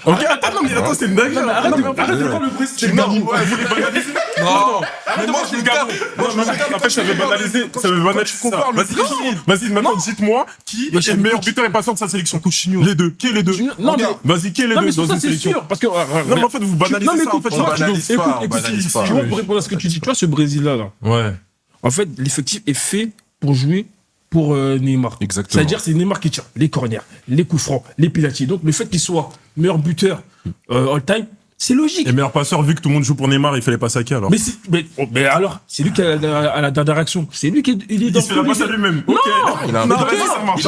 Ok, attends, mais attends, c'est une dinguerie. arrête de prendre le Brésil. C'est une dinguerie. Ouais, vous voulez banaliser? Non, Mais moi, je le garde. En fait, ça veut banaliser. Ça veut banaliser ça. Vas-y, maintenant, dites-moi qui est le meilleur buteur et passeur de sa sélection. Les deux. Qui est les deux? Non, mais. Vas-y, qui est les Non, deux mais dans ça, une c'est sélection? sûr. Parce que. Non, mais en fait, vous banalisez Non, mais ça. En écoute, fait, on banalise pas, on banalise pas. tu vois, pour répondre à ce que tu dis, tu vois, ce Brésil-là, là, Ouais. en fait, l'effectif est fait pour jouer pour Neymar. Exactement. C'est-à-dire, c'est Neymar qui tire les corners, les coups francs, les pénaltys. Donc, le fait qu'il soit meilleur buteur all-time, c'est logique. Et meilleur passeur, vu que tout le monde joue pour Neymar, il fallait pas saquer alors. Mais alors, c'est lui qui a la dernière action. C'est lui qui est Il dans se fait la passe à lui-même. Non, Il a Non, impliqué, vas-y, ça marche.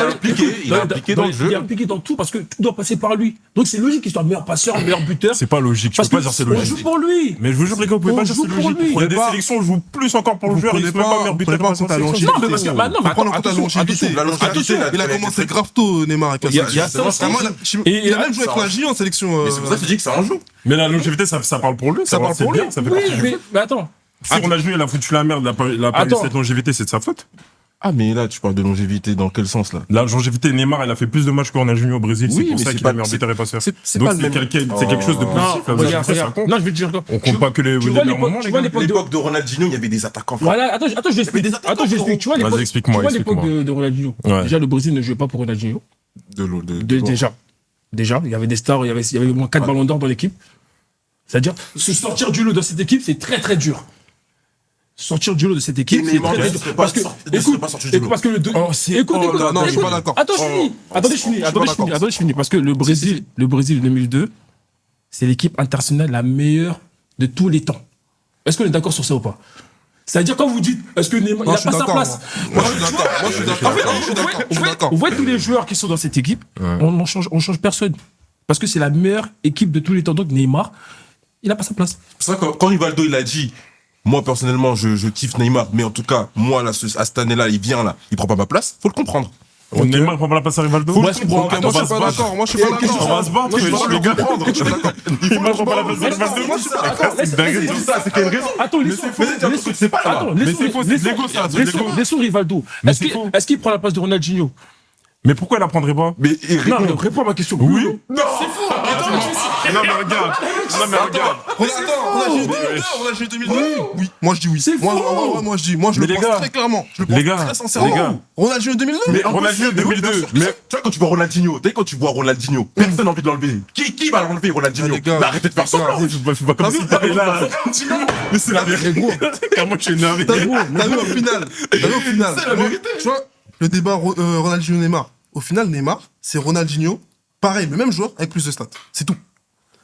il a impliqué dans le jeu. Il est impliqué dans tout parce que tout doit passer par lui. Donc c'est logique qu'il soit meilleur passeur, meilleur buteur. C'est pas logique. Je Parce peux pas que dire c'est on logique. joue pour lui. Mais je vous jure, les gars, vous pouvez On pas dire joue c'est pour logique. lui. Il y a des Vous sélections où je joue plus encore pour le joueur. Ils sont même pas meilleur buteur. prenez pas en compte la longévité. Non, mais parce que Faut maintenant, prendre en compte la longévité. La longévité, Il a commencé grave tôt, Neymar, avec la Il y a sélection. ça aussi. Vraiment, il a même joué ça avec la J en sélection. Mais c'est pour ça que je dis que c'est un jeu. Mais la longévité, ça parle pour lui. Ça parle c'est pour lui. bien, ça fait Oui, partie du jeu. mais attends. Si Ronaldinho il a foutu la merde, il a pas eu Attends. cette longévité, c'est de sa faute. Ah, mais là, tu parles de longévité dans quel sens, là? La longévité, Neymar, il a fait plus de matchs que Ronaldinho au Brésil. Oui, C'est pour mais ça c'est qu'il pas- est meilleur c'est- buteur et passeur. C'est Donc pas le même. c'est quelque chose de Non, positif. La regarde, longévité, ça regarde. compte. Non, je vais te dire quoi. On compte pas que les Tu vois meilleurs l'époque, moments, tu les vois gars. l'époque de. L'époque de Ronaldinho, il y avait des attaquants forts. Voilà, attends, je Mais des l'explique. attaquants, Attends, je l'explique. Tu vois Vas-y, l'époque. explique-moi, Tu vois l'époque explique-moi. de Ronaldinho. Ouais. Déjà, le Brésil ne jouait pas pour Ronaldinho. Déjà, il y avait des stars, il y avait au moins 4 ballons d'or dans l'équipe. C'est-à-dire, se sortir du lot de cette équipe, c'est très très dur. Sortir du lot de cette équipe, Et c'est Neymar très très ne dur. serait pas Parce que, sorti- ne serait écoute, pas sorti du lot. parce que le deux. Oh, c'est- Écoute, oh écoute, là là, non, je suis écoute. pas d'accord. Attends, je finis. Attendez, je finis. Attendez, je finis. Parce que le Brésil 2002, c'est l'équipe internationale la meilleure de tous les temps. Est-ce qu'on est d'accord sur ça ou pas? C'est-à-dire, quand vous dites, est-ce que Neymar, il Moi, n'a je suis pas sa d'accord, place? moi. Moi, je suis d'accord. Moi, je suis d'accord. Je suis d'accord. Je suis d'accord. Vous voyez tous les joueurs qui sont dans cette équipe, on change personne. Parce que c'est la meilleure équipe de tous les temps. Donc Neymar, il n'a pas sa place. C'est vrai que quand Rivaldo il a dit, moi personnellement je kiffe Neymar, mais en tout cas moi là à cette année-là il vient là, il prend pas ma place, faut le comprendre. Neymar prend pas la place à Rivaldo. Moi, je comprends. Ok, moi, je suis pas d'accord. Moi, je suis pas d'accord. On va se battre, Moi, je suis les pas gars. d'accord. Je suis d'accord. Neymar prend pas la place à Rivaldo. C'est dingue. C'est qu'il y a une raison. Attends, C'est pas là. Attends, Mais c'est faux, c'est de l'ego, ça, c'est de l'ego. laissons Rivaldo. Mais Est-ce c'est qu'il faux. est-ce qu'il prend la place de Ronaldinho? Mais pourquoi il la prendrait pas? Mais Non, mais réponds à ma question. Oui. non. Non mais regarde. Non mais regarde. On a joué 2002. Oui. Moi, je dis oui. C'est Moi, faux. ouais, moi, je dis. Moi, je Mais le les pense gars. très clairement. Je le Les pense gars. très sincèrement. Les gars. Ronaldinho 2002. Mais Ronaldinho 2002. Mais tu vois quand tu vois Ronaldinho, dès quand tu vois Ronaldinho, personne n'a envie de l'enlever. Qui va l'enlever Ronaldinho? Ah, les gars. Mais arrêtez de faire ça. Faut pas comme si t'avais là. Mais c'est la vérité. Car moi je suis énervé. T'as vu au final. C'est la vérité. Tu vois, le débat Ronaldinho-Neymar. Au final, Neymar, c'est Ronaldinho. Pareil, le même joueur avec plus de stats. C'est tout.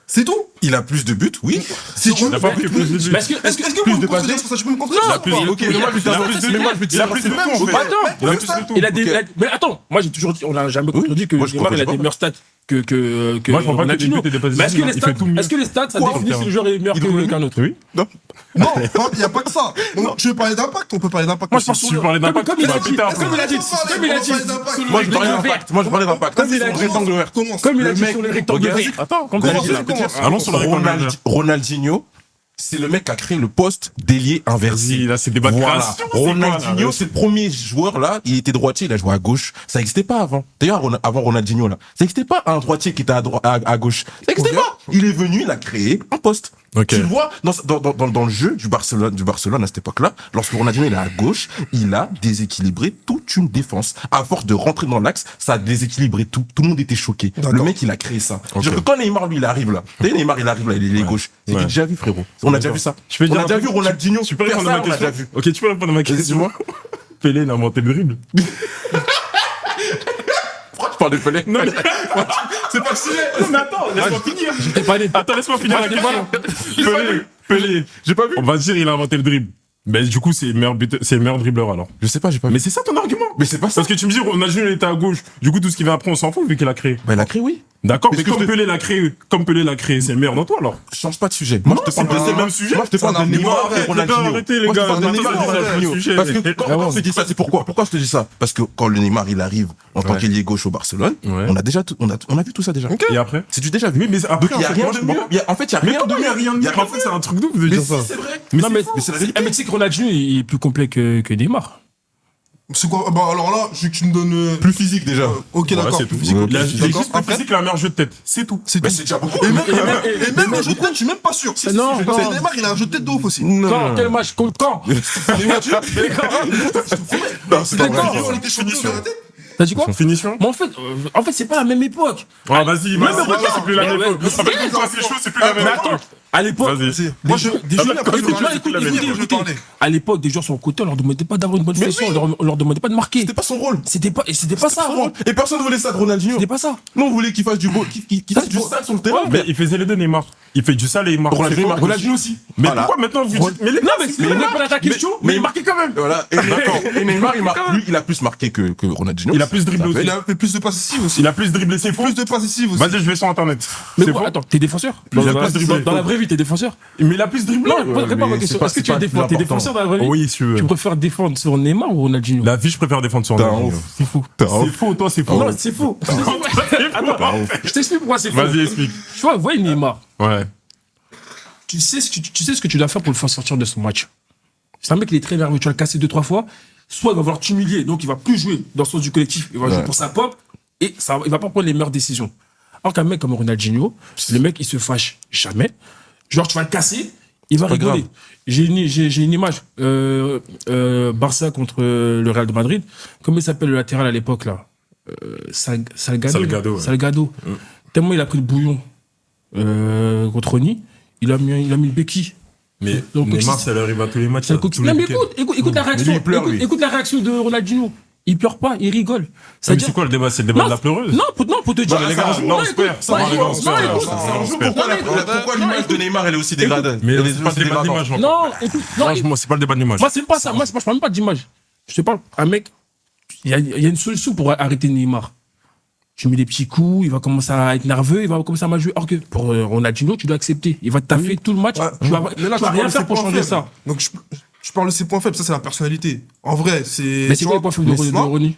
C'est tout. Il a plus de buts, oui. C'est tout. Il n'a pas pris plus de buts. Mais est-ce que Plus vous de me contredire passes. Ça, je peux me contredire. Non, ça, ou pas il- Ok, il- mais moi je il- vais il- te dire, il- mais moi je vais te Il a dire, plus c'est de le même temps, en joueur. fait. Attends, Il a plus de tout. il a des. Ok. Mais attends, moi j'ai toujours dit, on n'a jamais contredit que Moi, je Neymar il a comprends des pas. meilleurs stats que Moi, je crois pas que les Ronaldinho. buts et des passes Mais est-ce que les il fait tout mieux. stats, est-ce que les stats, ça Quoi, définit si le joueur est meilleur qu'un autre? Oui. Non, il n'y a pas que ça. Donc, tu veux parler d'impact, on peut parler d'impact. Moi, je aussi. pense Si tu parlais d'impact, comme tu il a vas dit, péter un peu. comme il a dit, comme il a dit, Moi je parlais d'impact. Moi je parlais d'impact. Comme il a dit, Rectangle vert. Commence. comme il a Le dit mec, sur les rectangles regarde. verts. Attends, Comme comment il a dit, ça là. commence. Allons sur le rectangle vert. Ronaldinho, c'est le mec qui a créé le poste d'ailier inversé. Vas-y, là, c'est débat de Voilà. création, c'est quoi, là, Ronaldinho, c'est le premier joueur là. Il était droitier, il a joué à gauche. Ça n'existait pas avant. D'ailleurs, avant Ronaldinho là, ça n'existait pas un droitier qui était à gauche. Ça n'existait pas. Il est venu, il a créé un poste. Ok. Tu le vois dans le jeu du Barcelone à cette époque-là, lorsque Ronaldinho il est à gauche, il a déséquilibré toute une défense. À force de rentrer dans l'axe, ça a déséquilibré tout. Tout le monde était choqué. Le mec, il a créé ça. Ok. Genre que quand Neymar lui il arrive là, tu sais, Neymar il arrive là, il est gauche. C'est Ouais. déjà vu frérot. On a déjà vu ça. Je peux On dire a un déjà truc, vu Ronaldinho. Tu peux faire répondre à ça, ma on a déjà question? vu. Ok, tu peux répondre à ma question. Dis-moi. Pelé il a inventé le dribble. Pourquoi tu parles de Pelé? Non, mais c'est pas stylé. Non, mais attends, laisse-moi finir. Attends, laisse-moi finir la question. Pelé. J'ai pas vu. On va dire, il a inventé le dribble. Mais du coup, c'est le meilleur dribbleur alors. Je sais pas, j'ai pas vu. Mais c'est ça ton argument. Mais c'est pas ça. Parce que tu me dis, Ronaldinho il était à gauche. Du coup, tout ce qui vient après, on s'en fout vu qu'il a créé. Bah, il a créé, oui. D'accord, Mais mais ce que comme je te- Pelé l'a créé, c'est le meilleur dans toi alors. Change pas de sujet. Moi, je te parle c'est de pas le même sujet. Moi, je te parle de Ça n'a Neymar rien à et voir. Ronaldinho. Arrêtez, les Moi, je te gars, parle de arrêtez, Neymar et c'est pas le Ronaldinho. sujet. Parce que quand je te dis ça, c'est pourquoi? Pourquoi je te dis ça? Parce que quand le Neymar, il arrive en tant qu'ailier gauche au Barcelone, Ouais. on a déjà on a vu tout ça déjà. Et après? C'est du déjà vu. Oui, mais après, Donc, il y a rien de mieux. En fait, il y a Mais rien de comment il y a mieux. rien de Il y mieux? a rien En fait, c'est un truc de ouf de Mais dire si, ça. c'est vrai. Non, mais c'est la vérité. c'est que Ronaldinho il est plus complet que Neymar. C'est quoi? Bah, alors là, je veux que tu me donnes. Plus physique déjà. Ok, Ouais, d'accord. c'est tout. Physique, Il a ok, juste d'accord. plus Après, physique que la meilleure jeu de tête. C'est tout. c'est Mais tout. c'est déjà beaucoup. Et même le jeu de tête, je suis même pas sûr. Non, non. Neymar, il a un jeu de tête de ouf aussi. Quand? Quel match? Quand? Mais moi, tu Non, c'est pas vrai. D'accord. on était champion de la tête. T'as dit quoi? Son finition? Mais en fait, c'est pas la même époque. Ah, vas-y, mais vas-y, regarde. c'est plus la même Ouais, chose. ouais. En fait, quand c'est chaud, c'est plus la même Mais attends, chose. à l'époque, Vas-y. Moi, je. des joueurs, après, écoute, je vais écoute, parler. écoutez, Je vais parler. à l'époque, des joueurs sur le côté, on leur demandait pas d'avoir une bonne finition, on leur demandait pas de marquer. C'était pas son rôle. C'était pas ça Son avant. rôle. Et personne ne voulait ça de Ronaldinho. C'était pas ça. Non, on voulait qu'il fasse du beau, qu'il fasse du sale sur le terrain. Mais il faisait les deux, Neymar. Il fait du sale et il marque. Ronaldinho, C'est il faux. marque Ronaldinho aussi. Mais Voilà. pourquoi maintenant vous dites. Mais les Non, gars, mais c'est c'est plus pas la question, mais il marquait quand même. Voilà. Et d'accord. Et Neymar, il a plus marqué que Ronaldinho. Il a plus dribblé Ça fait- aussi. Il a fait plus de passes décisives aussi. Il a plus dribblé, c'est faux. Plus de passes décisives aussi. Vas-y, je vais sur internet. Mais C'est quoi, faux. attends, t'es défenseur? Il a plus dribblé. Dans la vraie vie, t'es défenseur? Mais il a plus dribblé. Non, réponds à ma question. c'est Est-ce que pas- tu es c'est pas défenseur? T'es plus défenseur dans la vraie vie? Oui, si tu veux. Tu préfères défendre sur Neymar ou Ronaldinho? La vie, je préfère défendre sur T'es un Ronaldinho. ouf. C'est fou. C'est faux, toi, c'est faux. Non, c'est faux. Attends, je t'explique pourquoi c'est faux. Vas-y, explique. Tu vois, voyez Neymar. Ouais. Tu sais ce que tu dois faire pour le faire sortir de son match. C'est un mec qui est très nerveux. Tu vas le casser 2-3 fois. Soit il va vouloir t'humilier, donc il va plus jouer dans le sens du collectif. Il va jouer pour sa pop et il va pas prendre les meilleures décisions. Alors qu'un mec comme Ronaldinho, le mec, il se fâche jamais. Genre, tu vas le casser, il va rigoler. J'ai une image. Barça contre le Real de Madrid. Comment il s'appelle le latéral à l'époque, là Salgado. Salgado. Tellement il a pris le bouillon contre Ronny, il a mis une béquille. Mais Donc, Neymar, ça lui arrive à tous les matchs. Non, mais écoute la réaction. Écoute la réaction de Ronaldinho. Il pleure pas, il rigole. Mais c'est quoi le débat? C'est le débat de la pleureuse? Non, pour te dire. Les gars, non, on se perd. Pourquoi l'image de Neymar, elle est aussi dégradée? Mais c'est pas le débat d'image. Non, écoute, Moi, c'est pas le débat d'image. moi, c'est pas ça. Moi, je parle même pas d'image. Je te parle, un mec, il y a une solution pour arrêter Neymar. Tu mets des petits coups, il va commencer à être nerveux, il va commencer à mal jouer. Or que pour Ronaldinho, tu dois accepter. Il va te taffer tout le match. Tu vas rien faire pour changer ça. Donc, je parle de ses points faibles, ça, c'est la personnalité. En vrai, c'est. Mais c'est quoi les points faibles de Ronny?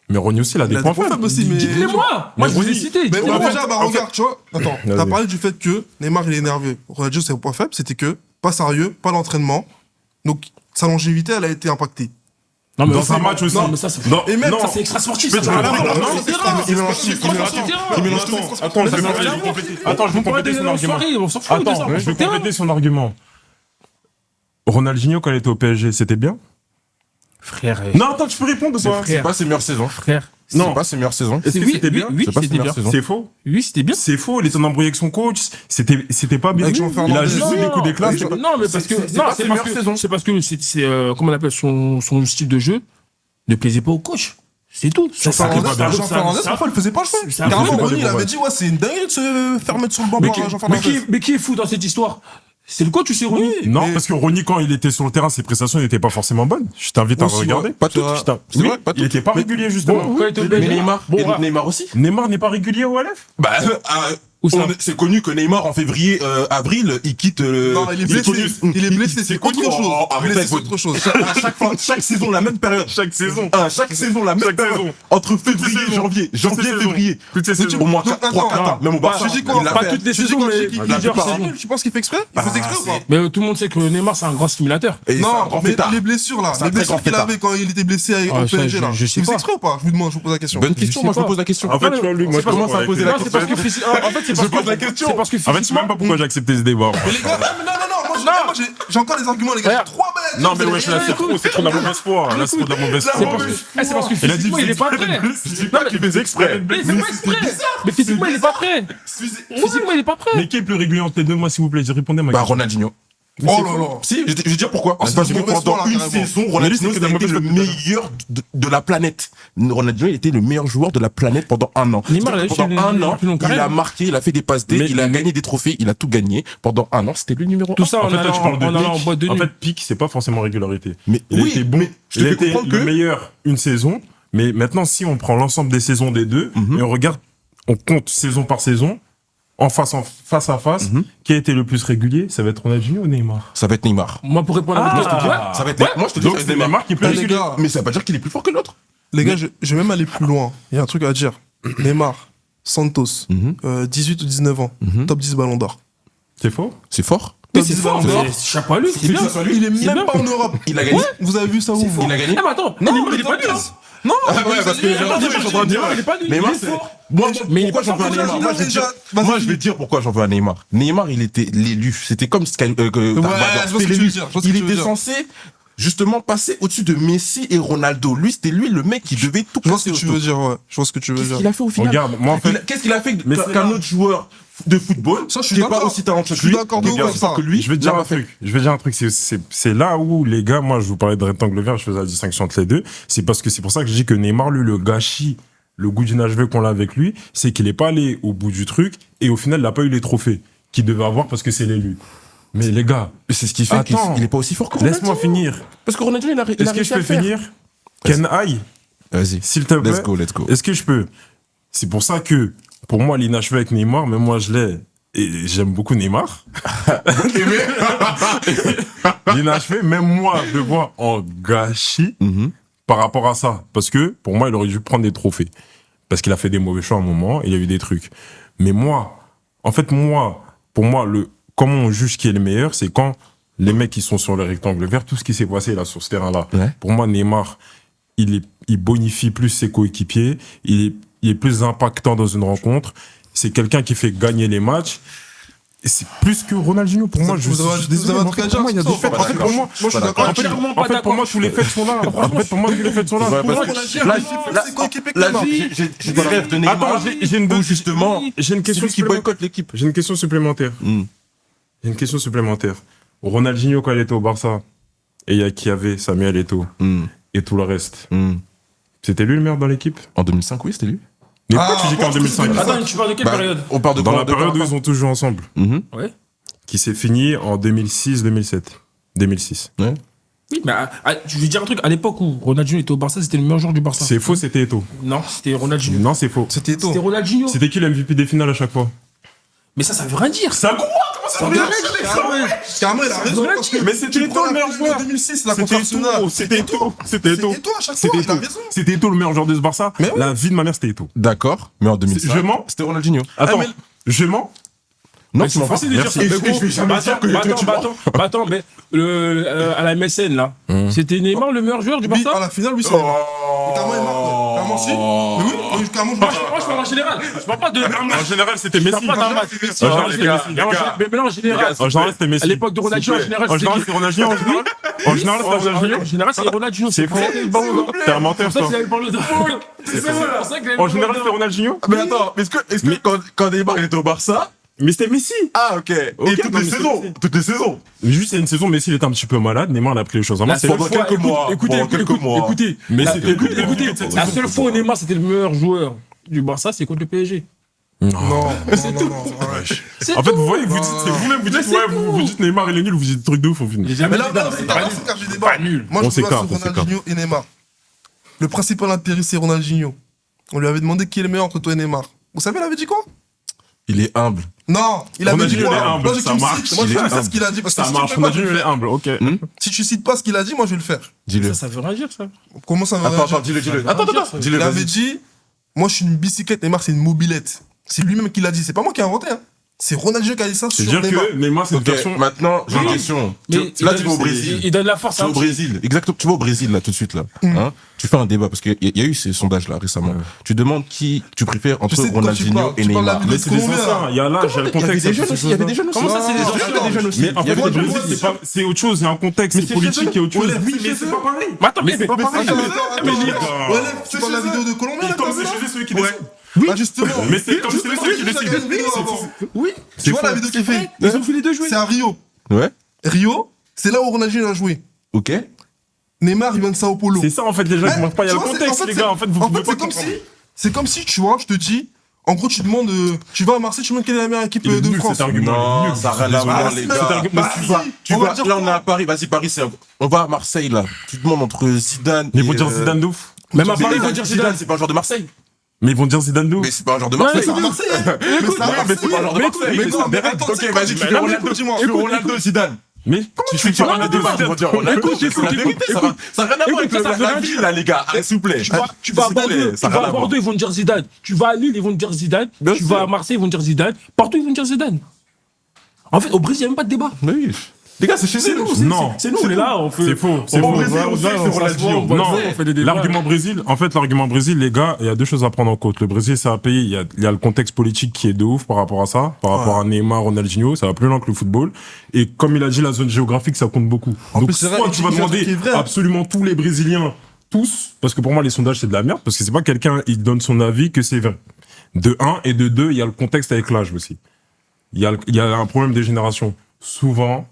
Mais Ronny aussi, il a des points faibles aussi, mais. Dites-les-moi! Moi, je vous ai cité. Mais Dites-les-moi. déjà, regarde, tu vois. Attends, t'as parlé du fait que Neymar, il est énervé. Ronaldinho, ses points faibles, c'était que pas sérieux, pas d'entraînement. Donc, sa longévité, elle a été impactée. Non, mais dans un match aussi. Non, mais ça, c'est. Et même, Ça, c'est extra sportif. Il mélange tout. Attends, je vais compléter son argument. Attends, je vais compléter son argument. Ronaldinho, quand il était au PSG, c'était bien? Frère. Non, attends, tu peux répondre ou pas? C'est pas ses meilleures saisons. Frère. Non, c'est pas ses meilleures saisons. Est-ce que c'était bien? Oui, C'est pas c'était ses bien. meilleures saisons. C'est faux. Oui, c'était bien. C'est faux, il était en embrouille avec son coach. C'était pas bien. Avec Jean Il a Fernandez. juste eu des coups d'éclat. Non, c'est pas- Non, mais parce que. c'est Non, pas c'est ses parce meilleures que. saisons. C'est parce que comment on appelle son style de jeu ne plaisait pas au coach. C'est tout. Jean Fernandez, ça- parfois, il faisait pas le choix. ça- Carrément, ça- Ronny, il ça- avait dit, ouais, c'est une dinguerie de se faire mettre sur le banc par Jean Fernandez. Mais qui est fou dans cette histoire? C'est le coach ou c'est Ronny? Non, mais- parce que Ronny, quand il était sur le terrain, ses prestations n'étaient pas forcément bonnes. Je t'invite à Aussi, regarder. ouais. Pas toutes. C'est Oui, vrai, pas il toutes. était pas régulier, justement. Quand il était au Mais PSG. Neymar, Bon, et ouais. Neymar aussi. Neymar n'est pas régulier au LF? Bah, Où ça c'est connu que Neymar, en février, avril, il quitte le. Non, il est blessé. Il est blessé, c'est autre chose. Arrête, Blessé, c'est autre chose. Chaque saison, la même période. Chaque saison. Chaque saison, la même Chaque période. saison. Entre février et saisons. janvier. Toutes ces saisons. Février. Toutes ces saisons. Au moins Donc, 3-4 attends, ans. Même au Barça. Tu dis quoi? il l'a Pas fait. toutes les Tu dis saisons, quoi, mais tu dis qu'il plusieurs part saisons. nul, tu penses qu'il fait exprès? Il faisait exprès ou pas? Mais tout le monde sait que Neymar, c'est un grand stimulateur. Et c'est un Non, grand mais fêtard. les blessures là, C'est un les très blessures grand qu'il fêtard. avait quand il était blessé au Ah, ça, PSG là. je sais Il faisait pas. exprès ou pas? Je vous pose la question. Bonne question, sais moi je me pas. pose la question. En fait, tu vois, lui, moi, je commence à poser la Non, c'est parce que physiquement. En fait, c'est parce pose la que. question. C'est parce que En fait, je sais physiquement. même pas pourquoi j'ai accepté ce débat. Mais les gars, moi j'ai encore des arguments les gars. Regarde. J'ai 3 balles. Non, mais ouais, là, c'est trop de la mauvaise foi. Là, c'est trop de la mauvaise C'est parce foi. que. C'est parce que Il a dit physiquement, il est pas prêt. Je dis pas qu'il faisait exprès. Mais il fait pas exprès. Mais physiquement, il est pas prêt. Physiquement, il est pas prêt. Mais qui est plus régulier entre les deux, moi, s'il vous plaît? Répondez à ma Bah, question. Ronaldinho. Oh là là. Si, je vais dire pourquoi. c'est Parce du que mauvais pendant sport, là, une carrément. saison, Mais Ronaldinho lui, c'est a été le meilleur de la planète. Ronaldinho était le meilleur joueur de la planète pendant un an. Neymar, il a Pendant eu un le an, plus long il carrière. a marqué, il a fait des passes D, Mais- il a gagné des trophées, il a tout gagné. Pendant un an, c'était le numéro 1. Tout ça En en fait, toi, tu parles de allant en pic. boîte de En nuit. fait, pic, c'est pas forcément régularité. Mais Il oui, était bon. mais je te Il fais était comprendre le que meilleur une saison. Mais maintenant, si on prend l'ensemble des saisons des deux, et on regarde, on compte saison par saison, face à face, qui a été le plus régulier? Ça va être Ronaldinho ou Neymar? ça va être Neymar. Moi, pour répondre à votre question, Ça va être moi je te dis Donc, ça va être c'est Neymar qui est plus Les régulier. gars, Mais ça veut pas dire qu'il est plus fort que l'autre. les gars, je vais même aller plus loin. Il y a un truc à dire. Neymar, Santos, 18 ou 19 ans, top 10 ballon d'or. C'est faux? C'est fort. mais Top c'est 10 fort. ballon d'or. Mais chapeau à lui, c'est bien. Il est C'est même bien. pas en Europe. Il a gagné. Vous avez vu ça où Il a gagné. Ah, mais attends, Non, Neymar, mais il est pas nul. hein. Non, Ouais, parce que j'ai entendu, je suis en train de dire. Il est pas nul. Neymar, Il est c'est. fort. Moi, Mais il est pourquoi pas j'en veux à fort, Neymar? Moi, je vais déjà. dire. Vas-y, Moi, je vais dire pourquoi j'en veux à Neymar. Neymar, il était l'élu. C'était comme Dark Vador. je vois C'était ce que tu l'élu. veux dire, je vois ce que Il tu veux était dire. censé justement passer au-dessus de Messi et Ronaldo. Lui, c'était lui le mec qui devait tout Je vois ce casser que tu veux dire, ouais. Je vois ce que tu veux Qu'est-ce dire. qu'il a fait au final? Regarde, moi, en fait, Qu'est-ce qu'il a fait Mais c'est qu'un là. autre joueur de football Ça, je suis qui est pas d'accord. aussi talentueux Je que suis lui, d'accord de qui est ouf aussi avec fort ça. que lui? je vais te dire un truc. Je vais dire un truc. C'est là où, les gars, moi, je vous parlais de rectangle vert, je faisais la distinction entre les deux. C'est parce que c'est pour ça que je dis que Neymar, lui, le gâchis, le goût du nage qu'on a avec lui, c'est qu'il est pas allé au bout du truc et au final, il n'a pas eu les trophées qu'il devait avoir parce que c'est l'élu. Mais les gars, C'est ce qui fait qu'il Attends. il est pas aussi fort que Ronaldo. laisse-moi finir. Parce que Ronaldo, il a Est-ce que réussi je à peux le faire. finir? Ken Aïe, Vas-y. s'il te plaît. Let's go, let's go. Est-ce que je peux? C'est pour ça que, pour moi, l'inachevé avec Neymar, même moi, je l'ai. Et j'aime beaucoup Neymar. L'inachevé, même moi, je le vois en gâchis par rapport à ça. Parce que, pour moi, il aurait dû prendre des trophées. Parce qu'il a fait des mauvais choix à un moment, il y a eu des trucs. Mais moi, en fait, pour moi, comment on juge qui est le meilleur, c'est quand les mecs qui sont sur le rectangle vert, tout ce qui s'est passé là sur ce terrain-là. Ouais. Pour moi, Neymar, il bonifie plus ses coéquipiers, il est plus impactant dans une rencontre. C'est quelqu'un qui fait gagner les matchs. Et c'est plus que Ronaldinho. Pour moi, je suis désolé. En fait, pour moi, il y a des faits. En fait, pour moi, je suis d'accord. en fait, pour moi, tous les faits sont là. En fait, pour moi, tous les faits sont là. J'ai des rêves de Neymar. Attends, j'ai une justement, j'ai une question celui qui boycotte l'équipe. J'ai une question supplémentaire. J'ai une question supplémentaire. Ronaldinho, quand il était au Barça, et il y a qui avait Samuel Eto'o, et tout le reste, c'était lui le meilleur dans l'équipe? En 2005, oui, c'était lui. Mais pourquoi tu dis qu'en 2005? Attends, tu parles de quelle période? On parle de Dans quoi, la de période où quoi, ils ont tous joué ensemble, Ouais. qui s'est fini en 2006-2007. 2006. Ouais. Oui, mais je vais dire un truc. À l'époque où Ronaldinho était au Barça, c'était le meilleur joueur du Barça. C'est faux, c'était Eto'o. Non, c'était Ronaldinho. Non, c'est faux. C'était C'était tôt. Ronaldinho. C'était qui le MVP des finales à chaque fois? Mais ça veut rien dire. Ça quoi? Comment ça veut rien dire? Carrément, il a raison. Parce que Mais c'était tu prends Eto'o le meilleur la finale joueur. de 2006, la contre C'était Arsenal. Eto'o. C'était Eto'o. C'était Eto'o. C'est Eto'o à chaque C'était fois, il a Eto'o. raison. C'était Eto'o le meilleur joueur de ce Barça. Mais oui. La vie de ma mère, c'était Eto'o. D'accord, mais en 2005. Je mens? C'était Ronaldinho. Attends, mais- je mens? Non, C'est facile de dire ça. Et Mais je gros, vais jamais dire que attends, mais à la MSN là, c'était Neymar le meilleur joueur du Oui, à Barça. la finale, oui, c'est Neymar. Carrément, Neymar. Carrément, si. Mais oui, carrément, je Moi, je parle en général. Je parle pas de. En général, c'était Messi. Je parle pas d'un match. En général, c'était Messi. Mais en général. En général, c'était Messi. À l'époque de Ronaldinho, en général, En général, c'était Ronaldinho. En général, en général, c'était Ronaldinho. En général, c'est Ronaldinho. C'est faux. T'es un menteur, C'est pour ça toi. qu'il avait le ballon d'or. C'est pour ça qu'il avait le En ballon général, d'or. c'était Ronaldinho. Mais attends, est-ce que quand Neymar il était au Barça. Mais c'était Messi. Ah, ok. Ok, Et toutes non, les mais saisons. c'est- Toutes les saisons. Mais juste, c'est une saison, Messi, il était un petit peu malade. Neymar, il a pris les choses en main. La C'est seule pendant fois, quelques mois. écoutez, Pendant quelques mois. écoutez, Mais la- c'était écoutez, le écoutez, début de cette la saison. seule fois où Neymar c'était le meilleur joueur du Barça, c'est contre le PSG. Non, non, c'est En fait, vous voyez, vous dites, c'est vous-même, vous dites, ouais, vous dites Neymar, il est nul, vous dites des trucs de ouf au final. J'ai jamais Mais là, dit non, ça. c'est pas car j'ai débat. Moi, On je vois s'écarte, sur on s'écarte. Ronaldinho et Neymar. Le principal intérêt, c'est Ronaldinho. On lui avait demandé qui est le meilleur entre toi et Neymar. Vous savez, il avait dit quoi? Il est humble. Non, il avait dit Ronaldinho, il est quoi? humble, Moi, je veux ça que tu me marche. cites. Moi, je Il veux est que tu me cites humble. ce qu'il a dit. Parce que Ça si tu marche, fais pas, je Ronaldinho, vais il le est faire. humble, ok. Si tu cites pas ce qu'il a dit, moi, je vais le faire. Dis-le. Ça veut rien dire ça. Comment ça va? Attends, dis-le. Attends, dis-le. Il avait vas-y. dit, moi, je suis une bicyclette, Neymar, c'est une mobilette. C'est lui-même qui l'a dit. C'est pas moi qui ai inventé, hein. C'est Ronaldinho qui a dit ça sur C'est-à-dire Neymar. que Neymar, c'est une Ok, version. maintenant, j'ai une question. Mais Là, tu vas au il Brésil. donne la force Tu à vas au Brésil, exactement. Tu vas au Brésil là tout de suite là. Hein, tu fais un débat parce qu'il y a eu ces sondages là récemment. Tu demandes qui tu préfères entre Je sais de quoi tu Ronaldinho parles. et Tu parles de la Neymar. vidéo Mais de c'est des Colombien, anciens. là. Il y a là, j'ai le Il y avait contexte. des jeunes aussi. Il y avait des jeunes aussi. Comment ça, c'est des Non, anciens? non, des jeunes aussi. Mais en Il y fait, avait le des jeunes Brésil, aussi. c'est autre chose, il y a un contexte, c'est politique, il y a autre chose. Ouais, Oui, mais c'est c'est chez pas eux. pareil. Mais attends, Mais c'est pas pareil. Attends, Mais attends, les gars. Ouais, tu parles de la vidéo de Colombien, là, Comme t'as c'est vu, là? chez eux, celui qui décide. Bah, justement. Mais c'est comme c'est ceux qui J'ai regardé décident. une vidéo C'est avant. faux. Oui. Tu vois la vidéo qu'il fait? Ils ont fait les deux jouer. C'est à Rio. Ouais. Rio, c'est là où Ronaldinho a joué. Ok. Neymar, il vient de Sao Paulo. C'est ça, en fait, les gens qui Ouais, mangent pas. Il y a tu le vois, contexte, c'est- les gars. En fait, vous pouvez pas c'est comme comprendre. si, c'est comme si, tu vois, je te dis, en gros, tu demandes, tu vas à Marseille, tu demandes quelle est la meilleure équipe Il est de nul, France. cet argument. Non, il est nul. ça n'a rien à Désolé. voir, si, les mais- gars. bah, Tu si. vas, On va dire là, on quoi est à Paris. Vas-y, Paris, on va à Marseille, là. Tu demandes entre Zidane. Mais ils vont et, dire Zidane de ouf. Même à Mais Paris, ils vont dire Zidane. c'est pas un joueur de Marseille. Mais ils vont dire Zidane de ouf. Mais c'est pas un joueur de Ouais, Marseille. C'est à Marseille, hein. Mais c'est à mais c'est Marseille. pas un genre de Mais Marseille. écoute, mais non, mais attends, Ok, c'est vas-y, quoi, tu mais fais non, Ronaldo. mais dis-moi. Tu fais Ronaldo, Zidane. Mais Tu fais Ronaldo, Zidane. ils vont dire Ronaldo. Écoute, C'est la vérité, ça n'a rien à voir avec écoute, ça veut la rien vie, dire. là, les gars. S'il vous plaît. Tu vas à S'il vous Bordeaux, plaît, tu ça n'a vas rien à à voir. Bordeaux, ils vont te dire Zidane. Tu vas à Lille, ils vont te dire Zidane. Bien Tu sûr. vas à Marseille, ils vont te dire Zidane. Partout, ils vont te dire Zidane. En fait, au Brésil, il n'y a même pas de débat. Mais oui. Les gars, c'est chez nous. Non. C'est nous, on est là, on fait. C'est faux, c'est on faux. va- on va- on sait que on c'est s'assoit, Ronaldinho. on va- Non, on fait des débats. l'argument Brésil, les gars, il y a deux choses à prendre en compte. Le Brésil, c'est un pays, il y a le contexte politique qui est de ouf par rapport à ça, par rapport à Neymar, Ronaldinho, ça va plus loin que le football. Et comme il a dit, la zone géographique, ça compte beaucoup. Donc, plus, c'est vrai, soit tu vas il y a un truc demander qui est vrai. absolument tous les Brésiliens, tous, parce que pour moi, les sondages, c'est de la merde, parce que c'est pas quelqu'un, il donne son avis que c'est vrai. De un, et de deux, il y a le contexte avec l'âge aussi. Il y a un problème des générations. Souvent,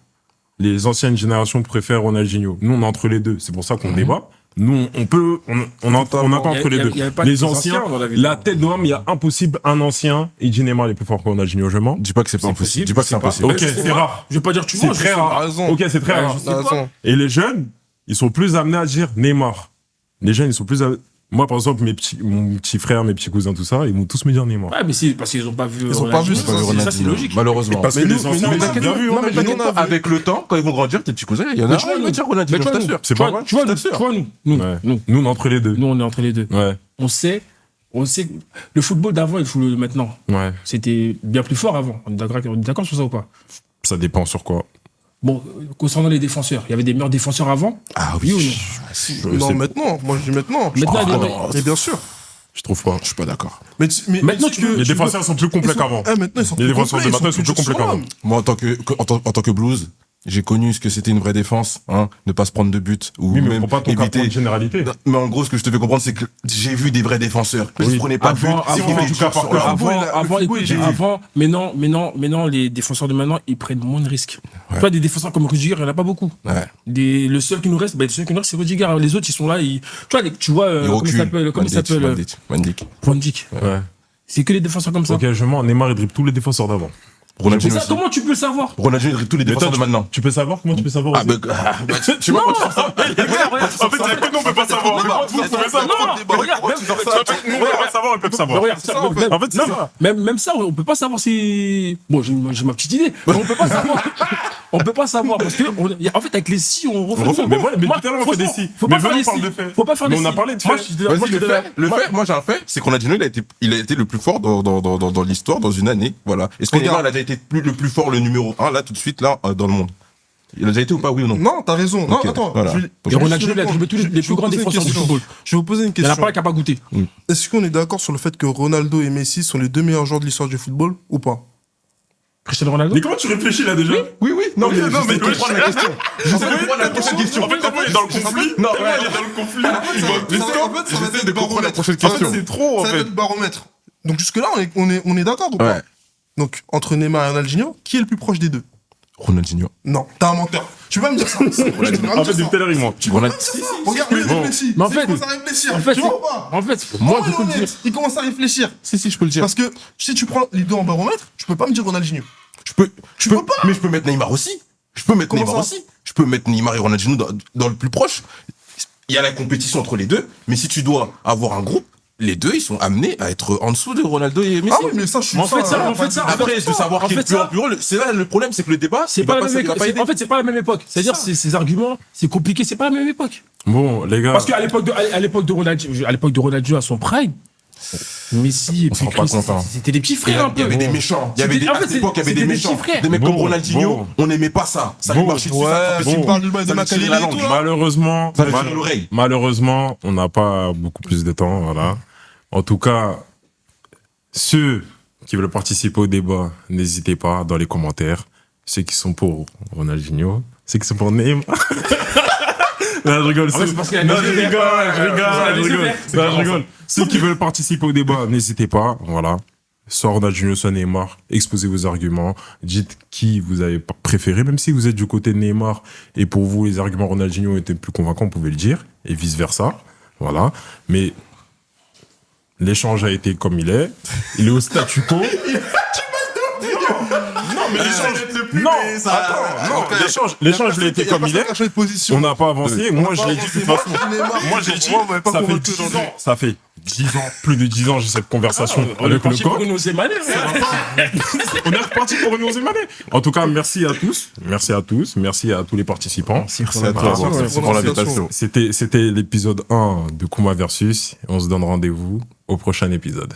les anciennes générations préfèrent Ronaldinho. Nous, on est entre les deux. C'est pour ça qu'on débat. Nous, on peut, on entend entre les deux. Il y avait pas Les que anciens, dans la vidéo. la tête d'homme, il y a impossible, un ancien, et dit Neymar est plus fort que Ronaldinho, je mens. Dis pas que c'est pas impossible. Dis pas que c'est impossible. Ok, c'est rare. Je vais pas dire tu C'est vois, très T'as rare. raison. Ok, c'est très Ouais, rare. je sais T'as pas. raison. Et les jeunes, ils sont plus amenés à dire Neymar. Les jeunes, ils sont plus moi, par exemple, mon petit frère, mes petits cousins, tout ça, ils vont tous me dire Neymar. Ouais, mais c'est parce qu'ils ont pas vu. Ils ont pas vu, Ronaldinho. c'est pas Ça, c'est logique. Malheureusement. Parce que Mais les nous- anciens, mais ils ont t'inquiète bien pas, vu. non, hein. mais t'inquiète pas, Avec le temps, quand ils vont grandir, tes petits cousins, il y en a tu vois, un qui va dire Mais Ronaldinho, tu je vois, t'assure. C'est pas vrai. Tu vois, t'assure. nous, Ouais. nous, Nous, on est entre les deux. nous, on est entre les deux. Ouais. On sait le football d'avant et le football de maintenant. Ouais. C'était bien plus fort avant. On est d'accord sur ça ou pas? Ça dépend sur quoi. Bon, concernant les défenseurs, il y avait des meilleurs défenseurs avant. Ah Oui ou oui. non Non, maintenant. Moi, je dis maintenant. Maintenant, il y a des- Mais bien sûr. Je trouve pas, je suis pas d'accord. Maintenant, tu peux- Les défenseurs sont plus complets ils sont- qu'avant. Maintenant, ils sont Les plus défenseurs de complets, maintenant, ils sont plus complets qu'avant. Moi, en tant que blues, j'ai connu ce que c'était une vraie défense, hein, ne pas se prendre de but ou Oui, mais même pour pas ton éviter. capot de généralité. Non, mais en gros, ce que je te fais comprendre, c'est que j'ai vu des vrais défenseurs. Ils prenaient pas de but. Avant- ils avant- mettaient du cap sur leur- Avant, écoute, j'ai vu. maintenant, les défenseurs de maintenant, ils prennent moins de risques. Tu vois, des défenseurs comme Rudiger, il n'y en a pas beaucoup. Ouais. Le seul qui nous reste, c'est Rudiger. Les autres, ils sont là. Tu vois, tu vois Ils comment il reculent. s'appelle comment il s'appelle Van Dijk. Van Dijk. Ouais. C'est que les défenseurs comme ça. Ok, je mens. Neymar, il dribble tous les défenseurs d'avant. Mais Ronaldinho ça, aussi. comment tu peux le savoir? Ronaldinho, il dribble tous les Mais défenseurs toi, de maintenant. Tu peux savoir? Comment tu peux savoir Ah, aussi? tu vois, Non, quand tu regarde, regarde, En fait, il y a que nous, on peut pas savoir. Mais vous, vous pouvez savoir. non, regarde, même- Nous, on peut pas savoir, ils peuvent Mais savoir. regarde, ça, même- En fait, c'est non, ça. même ça, on peut pas savoir si. Bon, j'ai ma petite idée, mais on peut pas savoir. On peut pas savoir parce que, en fait, avec les si, on refait. Mais voilà, mais tout à l'heure, on fait des si. Faut Mais pas faire venons, des on parle si. de faits. Faut pas faire Mais des on a si. parlé de Moi, faits. je- moi, Vas-y, je te donne- le fait, moi j'ai un fait, c'est que Ronaldinho, il a été le plus fort dans l'histoire, dans une année, voilà. Est-ce que Neymar, il a déjà été le plus fort, le numéro 1, là, tout de suite, là, dans le monde? Il a déjà été ou pas, oui ou non? Non, t'as raison. Non, Ok, attends. voilà. Et Ronaldinho, il a dribblé tous les plus grands défenseurs du football. Je vais vous poser une Il n'y en a question. pas un qui n'a pas goûté. Est-ce qu'on est d'accord sur le fait que Ronaldo et Messi sont les deux meilleurs joueurs de l'histoire du football ou pas? Cristiano Ronaldo. Mais comment tu réfléchis là déjà? Oui, oui, non, Ok, mais non, mais je sais comprendre la question. Je sais comprendre la prochaine question. En fait, comment il est dans le conflit? Non, Tellement ouais. il est dans le conflit. J'essaie de comprendre la prochaine En fait, question. c'est trop, en Ça va fait. être le baromètre. Donc jusque-là, on est d'accord ou pas? Ouais. Donc, entre Neymar et Ronaldinho, qui est le plus proche des deux? Ronaldinho. Non, t'es un menteur. Tu peux pas me dire ça. En fait, depuis tout à l'heure, il ment. Regarde, lui, il Bon. réfléchit. Mais en Il fait- commence à réfléchir. En fait, tu vois ou pas? moi, Oh, je peux le honnête. dire. Il commence à réfléchir. Si, je peux le dire. Parce que si tu prends les deux en baromètre, tu peux pas me dire Ronaldinho. Je peux, Tu peux pas. mais je peux mettre Neymar aussi. Je peux mettre Comment Neymar ça aussi. Je peux mettre Neymar et Ronaldinho dans le plus proche. Il y a la compétition entre les deux, mais si tu dois avoir un groupe, les deux, ils sont amenés à être en dessous de Ronaldo et Messi. Ah oui, mais ça, je suis En fait, ça, Après, de savoir en qui est fait, le plus ça- en plus heureux, c'est là le problème, c'est que le débat, C'est il pas va la même il va époque. pas aider. En fait, c'est pas la même époque. C'est-à-dire, ces arguments, c'est compliqué, c'est pas la même époque. Bon, les gars. Parce qu'à l'époque de Ronaldinho, à son prime, Messi et On s'en puis rend pas Chris, compte, hein. c'était des petits Il y frères un a- il y peu. avait des méchants. Il y avait C'était- des, en à fait, cette époque, il y avait c'était des des méchants. petits frères. Des mecs Bon, comme Ronaldinho, bon. on n'aimait pas ça. Ça lui Bon. marchait dessus. Ouais, ça tu tapait me dessus. parles du bail de Ça lui tirait la Makaleli et langue. tout, là. Malheureusement, Ça lui tirait l'oreille. malheureusement, on n'a pas beaucoup plus de temps, voilà. En tout cas, ceux qui veulent participer au débat, n'hésitez pas dans les commentaires. Ceux qui sont pour Ronaldinho, ceux qui sont pour Neymar. Non, je rigole. c'est parce qu'il a Non, les je yeux rigole, verts. je rigole, Il a je les yeux rigole. verts. Non, je rigole. Ceux qui veulent participer au débat, n'hésitez pas, voilà. Soit Ronaldinho, soit Neymar, exposez vos arguments, dites qui vous avez préféré, même si vous êtes du côté de Neymar et pour vous les arguments Ronaldinho étaient plus convaincants, vous pouvez le dire, et vice versa, voilà. Mais l'échange a été comme il est au statu quo. Non, mais l'échange non, attends, non, l'échange il a été comme il est. de position. On n'a pas avancé. Moi, je l'ai dit de toute façon. Moi, j'ai dit, Moi, on m'avait pas ça fait convaincu 10 aujourd'hui. ans. Ça fait 10 ans, plus de 10 ans, j'ai cette conversation On est avec le parti pour coq. une osée manée. On est reparti pour une onzième année. En tout cas, merci à tous. Merci à tous. Merci à tous les participants. Merci à toi pour l'invitation. C'était l'épisode 1 de Kuma Versus. On se donne rendez-vous au prochain épisode.